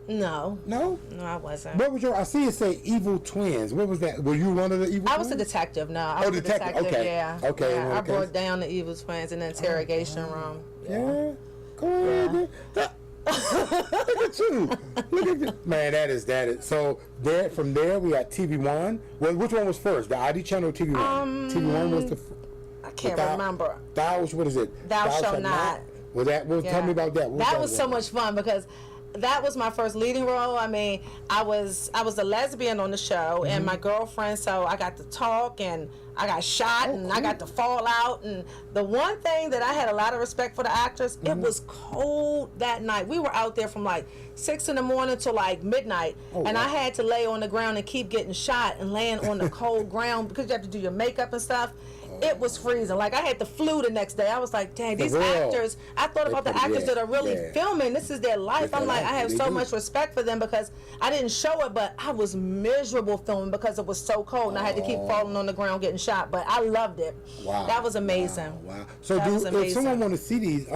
no, No. I wasn't. What was your? I see it say evil twins. What was that? Were you one of the evil? I was the twins? detective. No, I was the detective. detective. Okay. Yeah. Okay, Yeah, well, I okay. brought down the evil twins in the interrogation room. Yeah. Go ahead. Look at you. Look at you. Man, that is. So from there we got TV1. Well, which one was first? The ID channel or TV1? TV1 was the. I can't remember. What is it? Thou shalt not. Was that? Tell Yeah. me about that. What That was so about? much fun because that was my first leading role. I mean, I was a lesbian on the show and my girlfriend, so I got to talk and I got shot and I got to fall out. And the one thing that I had a lot of respect for the actors, it was cold that night. We were out there from like 6 in the morning till like midnight, and I had to lay on the ground and keep getting shot and laying on the cold ground because you have to do your makeup and stuff. It was freezing. Like I had the flu the next day. I was like, dang, these real. actors. I thought about the actors that are really yeah. filming. This is their life. That's I'm their like, life. I have They so do. much respect for them because I didn't show it, but I was miserable filming because it was so cold and I had to keep falling on the ground getting shot. But I loved it. Wow. That was amazing. Wow. So That was if amazing. someone want to see these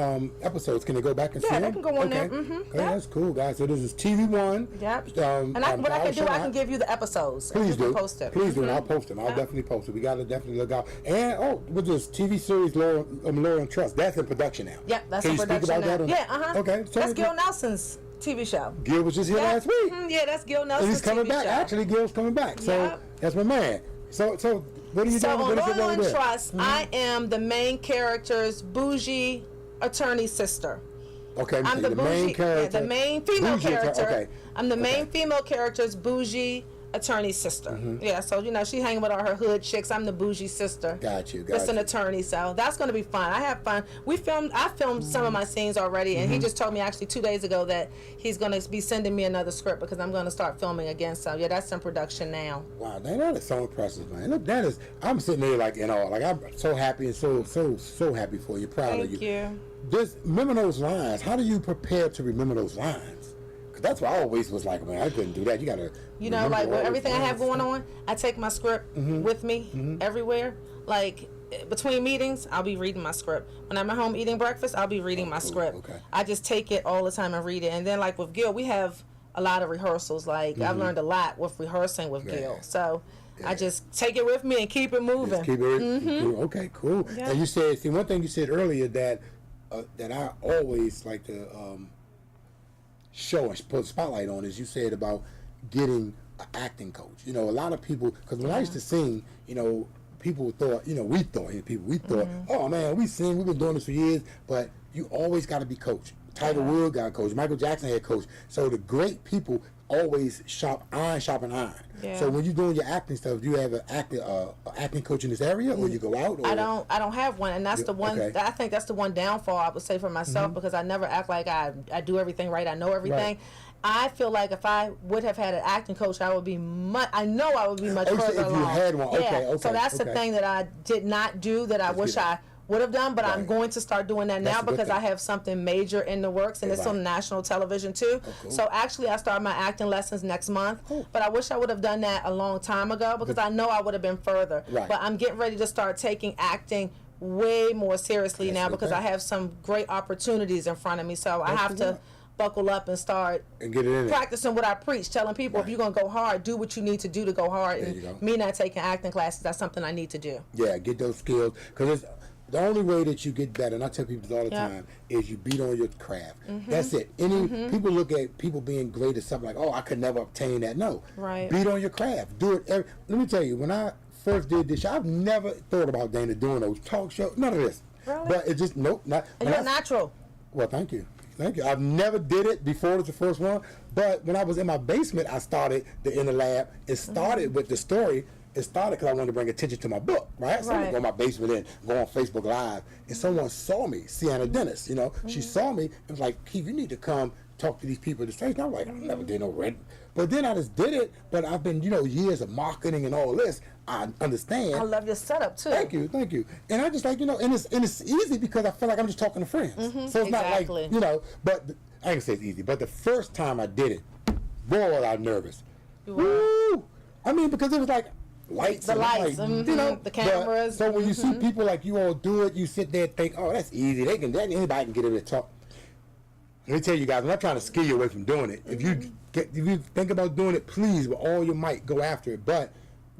episodes, can they go back and see Yeah, them? they can go on there. Okay. Mhm. Okay, Yep. that's cool, guys. So this is TV1. Yep. And what I can do, I can give you the episodes. and Please you can do. post it. Please do, and I'll post them. I'll definitely post it. We got to definitely look out. And, with this TV series, Laurel and Trust, that's in production now. Yep, that's Can in you speak production about now. that? Yeah, Okay. That's Gil Nelson's TV show. Gil was just here last week. Yeah, that's Gil And Nelson's he's coming TV back. show. Actually, Gil's coming back. So Yep. that's my man. So what are you So doing? on What is it Loyal over and there? Trust, I am the main character's bougie attorney sister. Okay, I'm so the the main bougie, character. the main female Bougie character. okay. I'm the main Okay. female character's bougie attorney sister. Mm-hmm. Yeah, so she hanging with all her hood chicks. I'm the bougie sister. Got you. That's an attorney, so that's going to be fun. I have fun. I filmed some of my scenes already, and Mm-hmm. he just told me actually 2 days ago that he's going to be sending me another script because I'm going to start filming again. So yeah, that's in production now. Wow, that is so impressive, man. Look, I'm sitting there like in awe. Like I'm so happy and so happy for you, proud of Thank you. you. Remember those lines. How do you prepare to remember those lines? Because that's what I always was like, man, I couldn't do that. You gotta remember Like all with those everything I have lines. going on, I take my script with me everywhere. Like between meetings, I'll be reading my script. When I'm at home eating breakfast, I'll be reading my script. okay. I just take it all the time and read it. And then like with Gil, we have a lot of rehearsals. Like I've learned a lot with rehearsing with Gil. So I just take it with me and keep it moving. Just keep it. Cool. Okay, cool. Yeah. And you said, one thing you said earlier that I always like to show and put a spotlight on is you said about getting an acting coach. A lot of people, because when I used to sing, people thought, we thought, oh man, we sing, we've been doing this for years, but you always got to be coached. Tiger Woods got coached. Michael Jackson had coached. So the great people always sharpen iron. Yeah. So when you're doing your acting stuff, do you have an acting coach in this area, or you go out? Or? I don't have one, and that's the one. Okay. I think that's the one downfall I would say for myself, because I never act like I do everything right. I know everything. Right. I feel like if I would have had an acting coach, I would be much. I know I would be much further if along. you had one, okay. So that's the thing that I did not do that I wish I would have done, but I'm going to start doing that now because I have something major in the works, and it's on national television too. Oh, cool. So actually, I start my acting lessons next month, but I wish I would have done that a long time ago because I know I would have been further. Right. But I'm getting ready to start taking acting way more seriously now because I have some great opportunities in front of me. So I have to buckle up and start practicing what I preach, telling people if you're going to go hard, do what you need to do to go hard. And me not taking acting classes, that's something I need to do. Yeah, get those skills, because it's the only way that you get better, and I tell people this all the time, is you beat on your craft. That's it. People look at people being great at something like, oh, I could never obtain that. No. Right. Beat on your craft. Do it. Let me tell you, when I first did this show, I've never thought about Dana doing those talk shows. None of this. Really? But it just, nope. Not, and you're natural. Well, thank you. Thank you. I've never did it before. It was the first one. But when I was in my basement, I started the Inner Lab. It started with the story. It started because I wanted to bring attention to my book, right? So I go in my basement and go on Facebook Live. And someone saw me, Sienna Dennis, she saw me and was like, Keith, you need to come talk to these people at the stage. And I was like, I never did no red. But then I just did it. But I've been, years of marketing and all this. I understand. I love your setup too. Thank you. And I just like, and it's easy because I feel like I'm just talking to friends. So it's not like, but I ain't gonna say it's easy. But the first time I did it, boy, was I nervous. Woo! I mean, because it was like, lights, the the cameras. So when you see people like you all do it, you sit there and think, oh, that's easy. Anybody can get in there and talk. Let me tell you guys, I'm not trying to scare you away from doing it. If you think about doing it, please, with all your might, go after it. But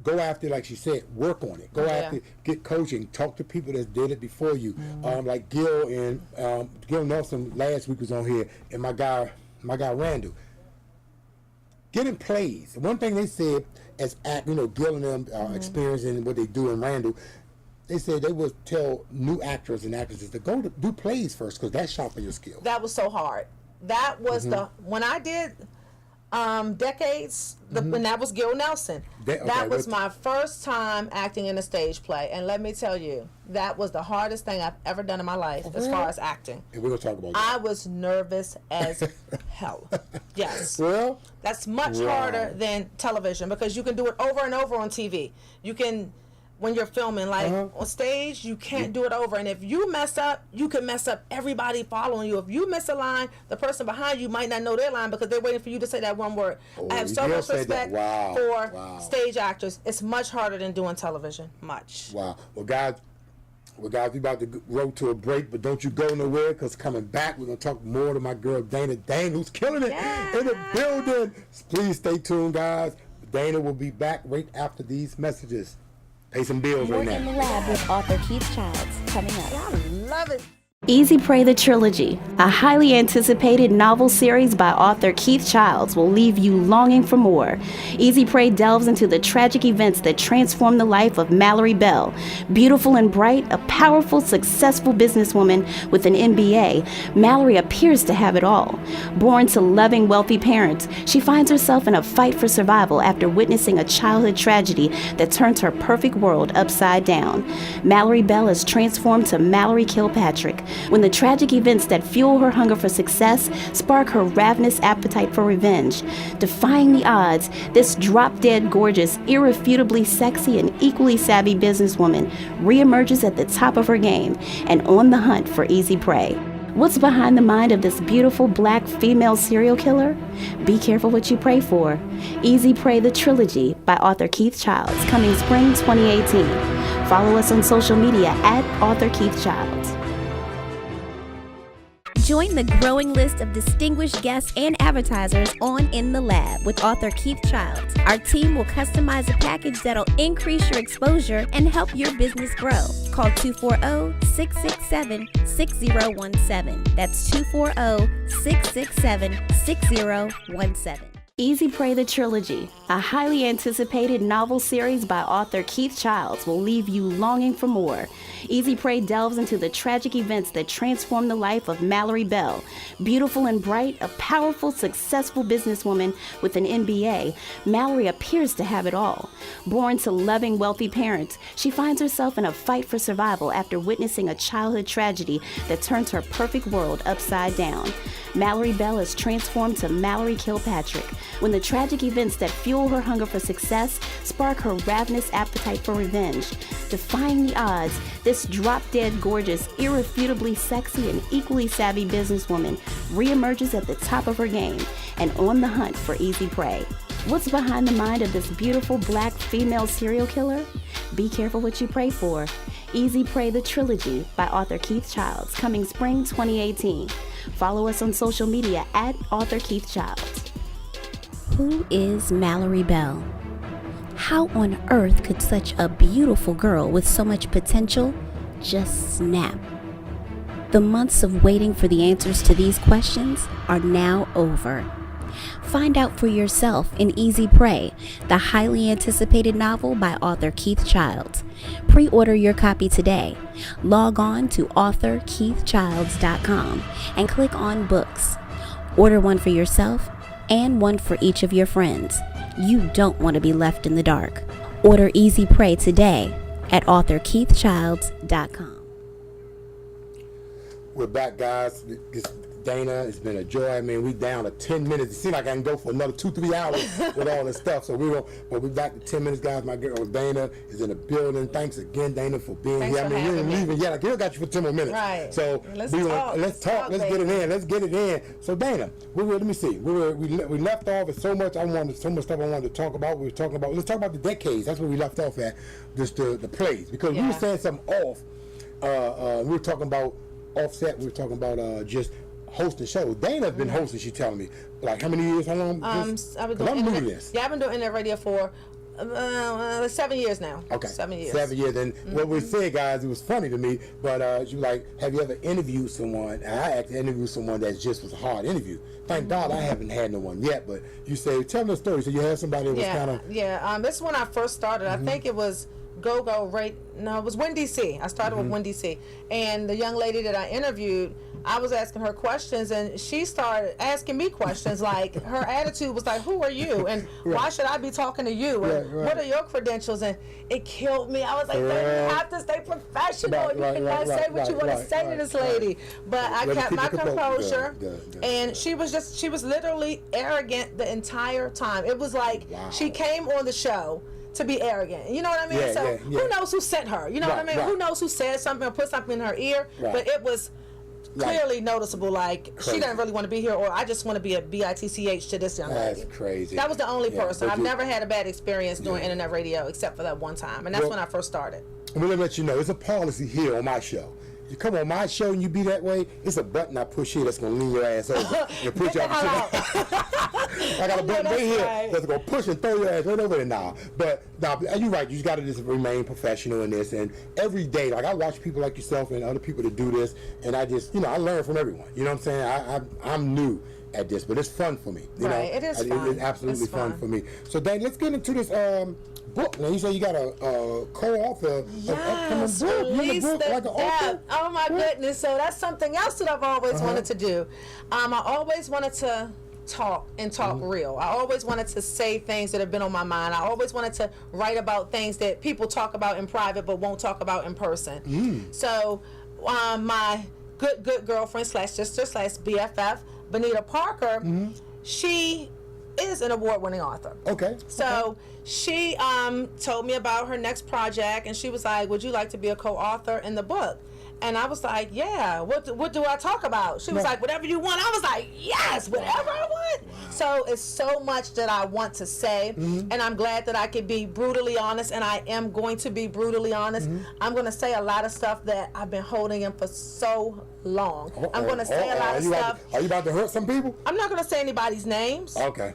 go after it, like she said, work on it. Go after it, get coaching, talk to people that did it before you. Like Gil and Gil Nelson last week was on here, and my guy Randall. Getting plays. One thing they said, as Gil and them experiencing what they do in Randall, they said they would tell new actors and actresses to go to do plays first because that sharpens your skills. That was so hard. That was when I did Decades, and that was Gil Nelson. That was my first time acting in a stage play, and let me tell you, that was the hardest thing I've ever done in my life as far as acting. And we're gonna talk about that. I was nervous as hell. Yes. Well, that's much harder than television because you can do it over and over on TV. You can. When you're filming, like on stage, you can't do it over. And if you mess up, you can mess up everybody following you. If you miss a line, the person behind you might not know their line because they're waiting for you to say that one word. I have so much respect for stage actors. It's much harder than doing television. Much. Wow. Well, guys, we about to go to a break, but don't you go nowhere because coming back, we're going to talk more to my girl, Dayne, who's killing it in the building. Please stay tuned, guys. Dayne will be back right after these messages. Pay some bills right now. We're in the lab with author Keith Childs coming up. I love it. Easy Prey the Trilogy, a highly anticipated novel series by author Keith Childs, will leave you longing for more. Easy Prey delves into the tragic events that transformed the life of Mallory Bell. Beautiful and bright, a powerful, successful businesswoman with an MBA, Mallory appears to have it all. Born to loving, wealthy parents, she finds herself in a fight for survival after witnessing a childhood tragedy that turns her perfect world upside down. Mallory Bell is transformed to Mallory Kilpatrick when the tragic events that fuel her hunger for success spark her ravenous appetite for revenge. Defying the odds, this drop-dead gorgeous, irrefutably sexy, and equally savvy businesswoman reemerges at the top of her game and on the hunt for easy prey. What's behind the mind of this beautiful black female serial killer? Be careful what you pray for. Easy Prey the Trilogy by author Keith Childs, coming spring 2018. Follow us on social media at author Keith Childs. Join the growing list of distinguished guests and advertisers on In the Lab with author Keith Childs. Our team will customize a package that'll increase your exposure and help your business grow. Call 240-667-6017. That's 240-667-6017. Easy Prey the Trilogy, a highly anticipated novel series by author Keith Childs, will leave you longing for more. Easy Prey delves into the tragic events that transformed the life of Mallory Bell. Beautiful and bright, a powerful, successful businesswoman with an MBA, Mallory appears to have it all. Born to loving, wealthy parents, she finds herself in a fight for survival after witnessing a childhood tragedy that turns her perfect world upside down. Mallory Bell is transformed to Mallory Kilpatrick when the tragic events that fuel her hunger for success spark her ravenous appetite for revenge. Defying the odds, this drop-dead gorgeous, irrefutably sexy, and equally savvy businesswoman reemerges at the top of her game and on the hunt for easy prey. What's behind the mind of this beautiful black female serial killer? Be careful what you pray for. Easy Prey the Trilogy by author Keith Childs, coming spring 2018. Follow us on social media at author Keith Childs. Who is Mallory Bell? How on earth could such a beautiful girl with so much potential just snap? The months of waiting for the answers to these questions are now over. Find out for yourself in Easy Prey, the highly anticipated novel by author Keith Childs. Pre-order your copy today. Log on to authorkeithchilds.com and click on books. Order one for yourself and one for each of your friends. You don't want to be left in the dark. Order Easy Prey today at authorkeithchilds.com. We're back, guys. Dayne, it's been a joy. I mean, we down to 10 minutes. It seems like I can go for another 2-3 hours with all this stuff. So we'll be back to 10 minutes, guys. My girl Dayne is in the building. Thanks again, Dayne, for being here. I mean, you ain't leaving yet. I still got you for 10 more minutes. Right. So Let's talk. Let's get it in. Let's get it in. So Dayne, let me see. We left off with so much stuff I wanted to talk about. Let's talk about the decades. That's where we left off at. Just the plays, because we were saying something off. We were talking about offset. We were talking about just hosting shows. Dayne's been hosting, she's telling me. Like, how many years? How long? I'm new to this. Yeah, I've been doing internet radio for 7 years now. Okay. 7 years. 7 years. And what we said, guys, it was funny to me, but she was like, have you ever interviewed someone? And I actually interviewed someone that just was a hard interview. Thank God I haven't had no one yet, but you say, tell me a story. So you had somebody that was kind of... Yeah, this is when I first started. I think it was it was Win DC. I started with Win DC. And the young lady that I interviewed, I was asking her questions, and she started asking me questions. Like, her attitude was like, who are you? And why should I be talking to you? And what are your credentials? And it killed me. I was like, you have to stay professional. You cannot say what you want to say to this lady. But I kept my composure. And she was literally arrogant the entire time. It was like she came on the show to be arrogant. You know what I mean? Who knows who sent her? You know what I mean? Who knows who said something or put something in her ear? But it was clearly noticeable, like crazy. She doesn't really want to be here, or I just want to be a bitch to this young lady. That's crazy. That was the only person. I've never had a bad experience doing internet radio except for that one time, and that's when I first started. I'm going to let you know, it's a policy here on my show. You come on my show and you be that way, it's a button I push here that's going to lean your ass over and push you out. I got a button right here that's going to push and throw your ass right over there now. But now, you're right, you just got to just remain professional in this. And every day, like, I watch people like yourself and other people that do this, and I just, I learn from everyone. You know what I'm saying? I'm new at this, but it's fun for me. You know? It is fun. It's absolutely fun for me. So, Dayne, let's get into this book. Now, you say you got a co-author of upcoming book. You in the book like an author? Oh my goodness! So that's something else that I've always wanted to do. I always wanted to talk real. I always wanted to say things that have been on my mind. I always wanted to write about things that people talk about in private but won't talk about in person. So my good girlfriend slash sister slash BFF, Benita Parker, she is an award-winning author. Okay. So she told me about her next project, and she was like, would you like to be a co-author in the book? And I was like, yeah, what do I talk about? She was like, whatever you want. I was like, yes, whatever I want. Wow. So it's so much that I want to say, and I'm glad that I could be brutally honest, and I am going to be brutally honest. I'm going to say a lot of stuff that I've been holding in for so long. I'm going to say a lot of stuff. Are you about to hurt some people? I'm not going to say anybody's names. Okay.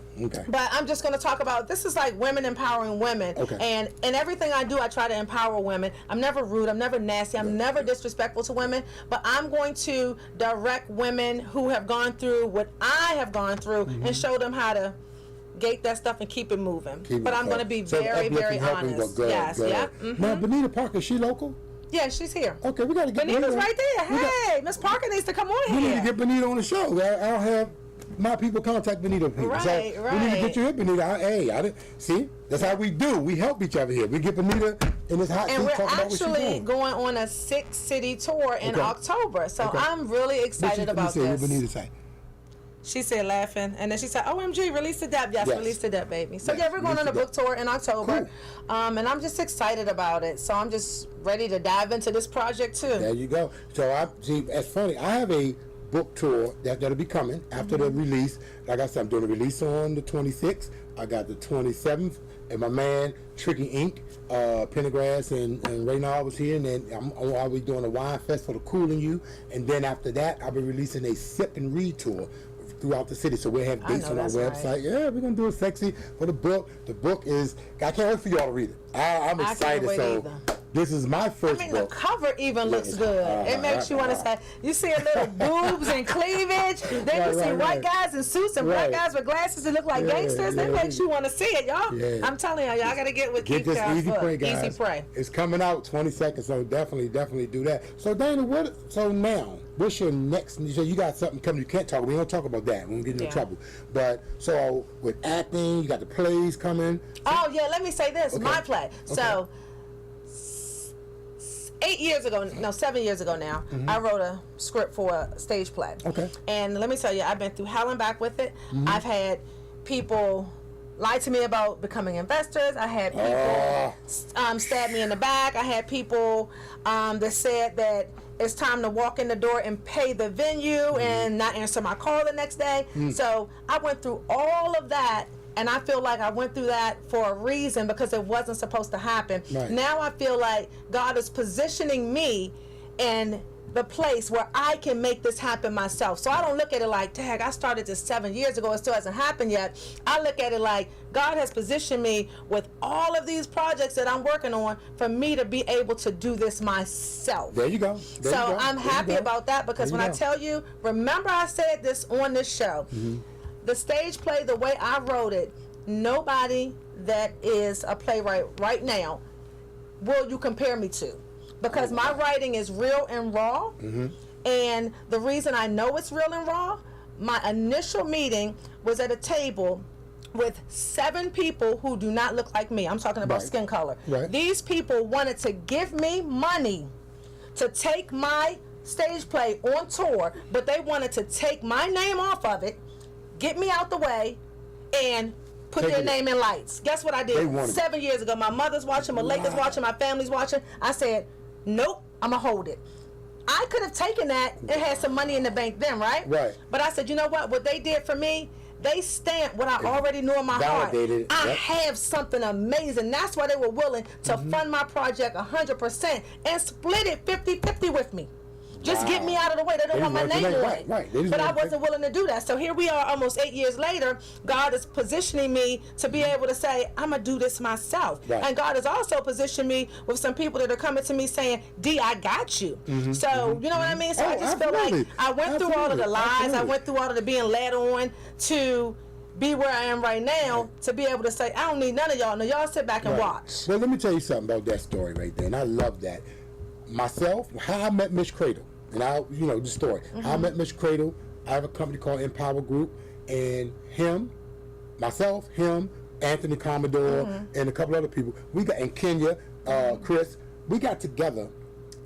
But I'm just going to talk about, this is like women empowering women. Okay. And in everything I do, I try to empower women. I'm never rude. I'm never nasty. I'm never disrespectful to women. But I'm going to direct women who have gone through what I have gone through and show them how to gate that stuff and keep it moving. But I'm going to be so very, very uplifting, helping, honest. good, Yes, good. yeah. Now, Benita Parker, is she local? Yeah, she's here. Okay, we got to get Benita's Benita. right there. Hey, Miss Parker needs to come on We here. need to get Benita on the show. I'll have my people contact Benita. People. Right, so right. We need to get you here, Benita. I didn't see. That's how we do. We help each other here. We get Benita in this hot seat. And we're talking about what she's actually doing. going on a 6-city tour in Okay. October. So Okay. I'm really excited about What this. Benita say? She said laughing, and then she said, "OMG, release the depth." Yes, Yes. release the depth, baby. So Yes, yeah, we're going release on a the book tour in October, and I'm just excited about it. So I'm just ready to dive into this project too. There you go. So I see. It's funny. I have a book tour that'll be coming after the release. Like I said, I'm doing the release on the 26th. I got the 27th, and my man Tricky Inc., Pendergrass and Reynald was here, and then I'll be doing a wine fest for the Cooling You, and then after that, I'll be releasing a sip and read tour throughout the city. So we'll have dates on our website. Right. Yeah, we're gonna do it sexy for the book. The book is. I can't wait for y'all to read it. I'm I excited. can't wait So either. this is my first I mean, book. the cover even looks good. It makes you want to say, you see a little boobs and cleavage. Then you see white guys in suits and black guys with glasses that look like gangsters. It makes you want to see it, y'all. Yeah. I'm telling y'all, y'all got to get with Get Keith this Child's Easy book. Pray, guys. Easy Pray. It's coming out 22nd, so definitely do that. So Dayne, so now, what's your next? So you got something coming? You can't talk. We don't talk about that. We won't get into trouble. But so with acting, you got the plays coming. Oh yeah, let me say this. Okay. My play. Okay. So 7 years ago now, I wrote a script for a stage play. Okay. And let me tell you, I've been through hell and back with it. I've had people lie to me about becoming investors. I had people stab me in the back. I had people that said that it's time to walk in the door and pay the venue and not answer my call the next day. So I went through all of that. And I feel like I went through that for a reason, because it wasn't supposed to happen. Right. Now I feel like God is positioning me in the place where I can make this happen myself. So I don't look at it like, dang, I started this 7 years ago, it still hasn't happened yet. I look at it like God has positioned me with all of these projects that I'm working on for me to be able to do this myself. There you go. There So you go. I'm There you happy go. about that, because There when you I go. tell you, remember I said this on this show, the stage play, the way I wrote it, nobody that is a playwright right now will you compare me to, because my writing is real and raw. And the reason I know it's real and raw, my initial meeting was at a table with 7 people who do not look like me. I'm talking about Right. skin color. Right. These people wanted to give me money to take my stage play on tour, but they wanted to take my name off of it, get me out the way, and put Take their it. name in lights. Guess what I They did? wanted it. 7 years ago. My mother's watching, Malika's watching, my family's watching. I said, nope, I'm going to hold it. I could have taken that and had some money in the bank then, right? Right. But I said, you know what? What they did for me, they stamped what I already knew in my heart. Validated it. I Yep. have something amazing. That's why they were willing to fund my project 100% and split it 50-50 with me. Just get me out of the way. They don't They want my just name want on your name. it. Right. They just But I want to wasn't willing to do that. So here we are almost 8 years later. God is positioning me to be able to say, I'm going to do this myself. Right. And God has also positioned me with some people that are coming to me saying, D, I got you. So, you know what I mean? So Oh, I just feel like absolutely. I went through all of the Absolutely. lies. I Absolutely. went through all of the being led on to be where I am right now, to be able to say, I don't need none of y'all. Now y'all sit back and Right. watch. Well, let me tell you something about that story right there, and I love that. Myself, how I met Miss Cradle, and the story. How I met Miss Cradle. I have a company called Empower Group, and myself, Anthony Commodore, and a couple other people. We got in Kenya, Chris. We got together,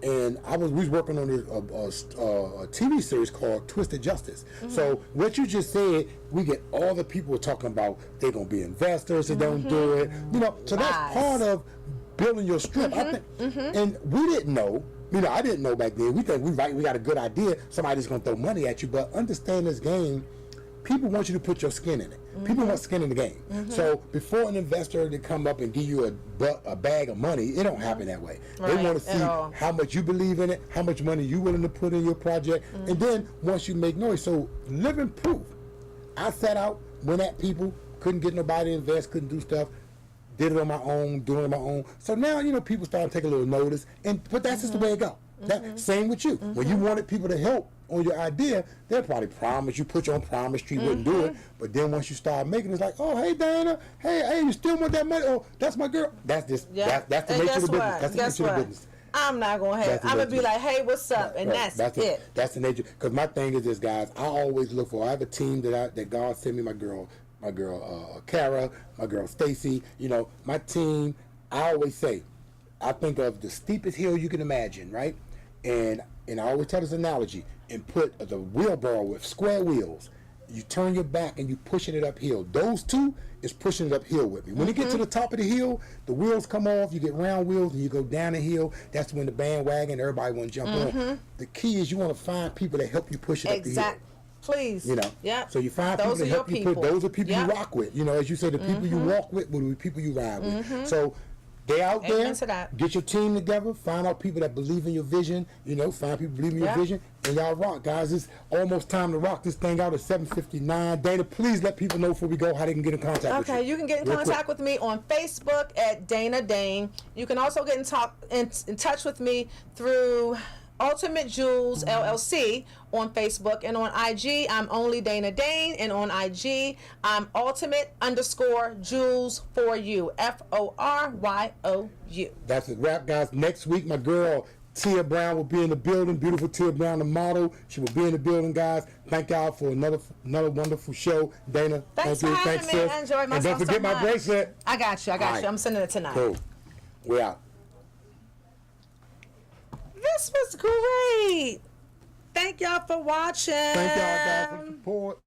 and we was working on a TV series called Twisted Justice. So what you just said, we get all the people talking about they're gonna be investors, they don't do it. So that's Lies. part of building your script. I think, and we didn't know. I didn't know back then. We think we got a good idea. Somebody's gonna throw money at you, but understand this game. People want you to put your skin in it. People want skin in the game. So before an investor to come up and give you a bag of money, it don't happen that way. They Right, want to at see all. how much you believe in it, how much money you willing to put in your project, and then once you make noise. So living proof. I sat out, went at people, couldn't get nobody to invest, couldn't do stuff. Did it on my own, doing it on my own. So now, people start to take a little notice, but that's just the way it go. Same with you. When you wanted people to help on your idea, they'll probably promise you, put you on Promise Street, wouldn't do it. But then once you start making it, it's like, oh, hey, Dana, hey, you still want that money? Oh, that's my girl. That's just, that's the nature of the business. That's the nature of the business. I'm not going to have, I'm going to be like, hey, what's up? And that's it. That's the nature. Because my thing is this, guys, I always look for, I have a team that God sent me, my girl Kara, my girl Stacy, you know, my team. I always say, I think of the steepest hill you can imagine, right? And I always tell this analogy, and put the wheelbarrow with square wheels. You turn your back and you pushing it uphill. Those two is pushing it uphill with me. When you get to the top of the hill, the wheels come off, you get round wheels, and you go down the hill. That's when the bandwagon, everybody want to jump on. The key is you want to find people that help you push it up the hill. Please. You know. Yeah. So you find people that help you put. Those are people you rock with. You know, as you say, the people you walk with will be people you ride with. So they out there. Get your team together. Find out people that believe in your vision. You know, find people believe in your vision, and y'all rock, guys. It's almost time to rock this thing out at 7:59. Dana, please let people know before we go how they can get in contact with you. Okay, you can get in contact with me on Facebook at Dana Dayne. You can also get in touch with me through Ultimate Jewels LLC on Facebook, and on IG I'm only Dana Dayne, and on IG I'm Ultimate_Jewels for you, FORYOU. That's a wrap, guys. Next week my girl Tia Brown will be in the building. Beautiful Tia Brown, the model. She will be in the building, guys. Thank y'all for another wonderful show. Dana, thanks for having me. I enjoyed myself. And don't forget my bracelet. I got you. I'm sending it tonight. Cool. We out. This was great. Thank y'all for watching. Thank y'all guys for the support.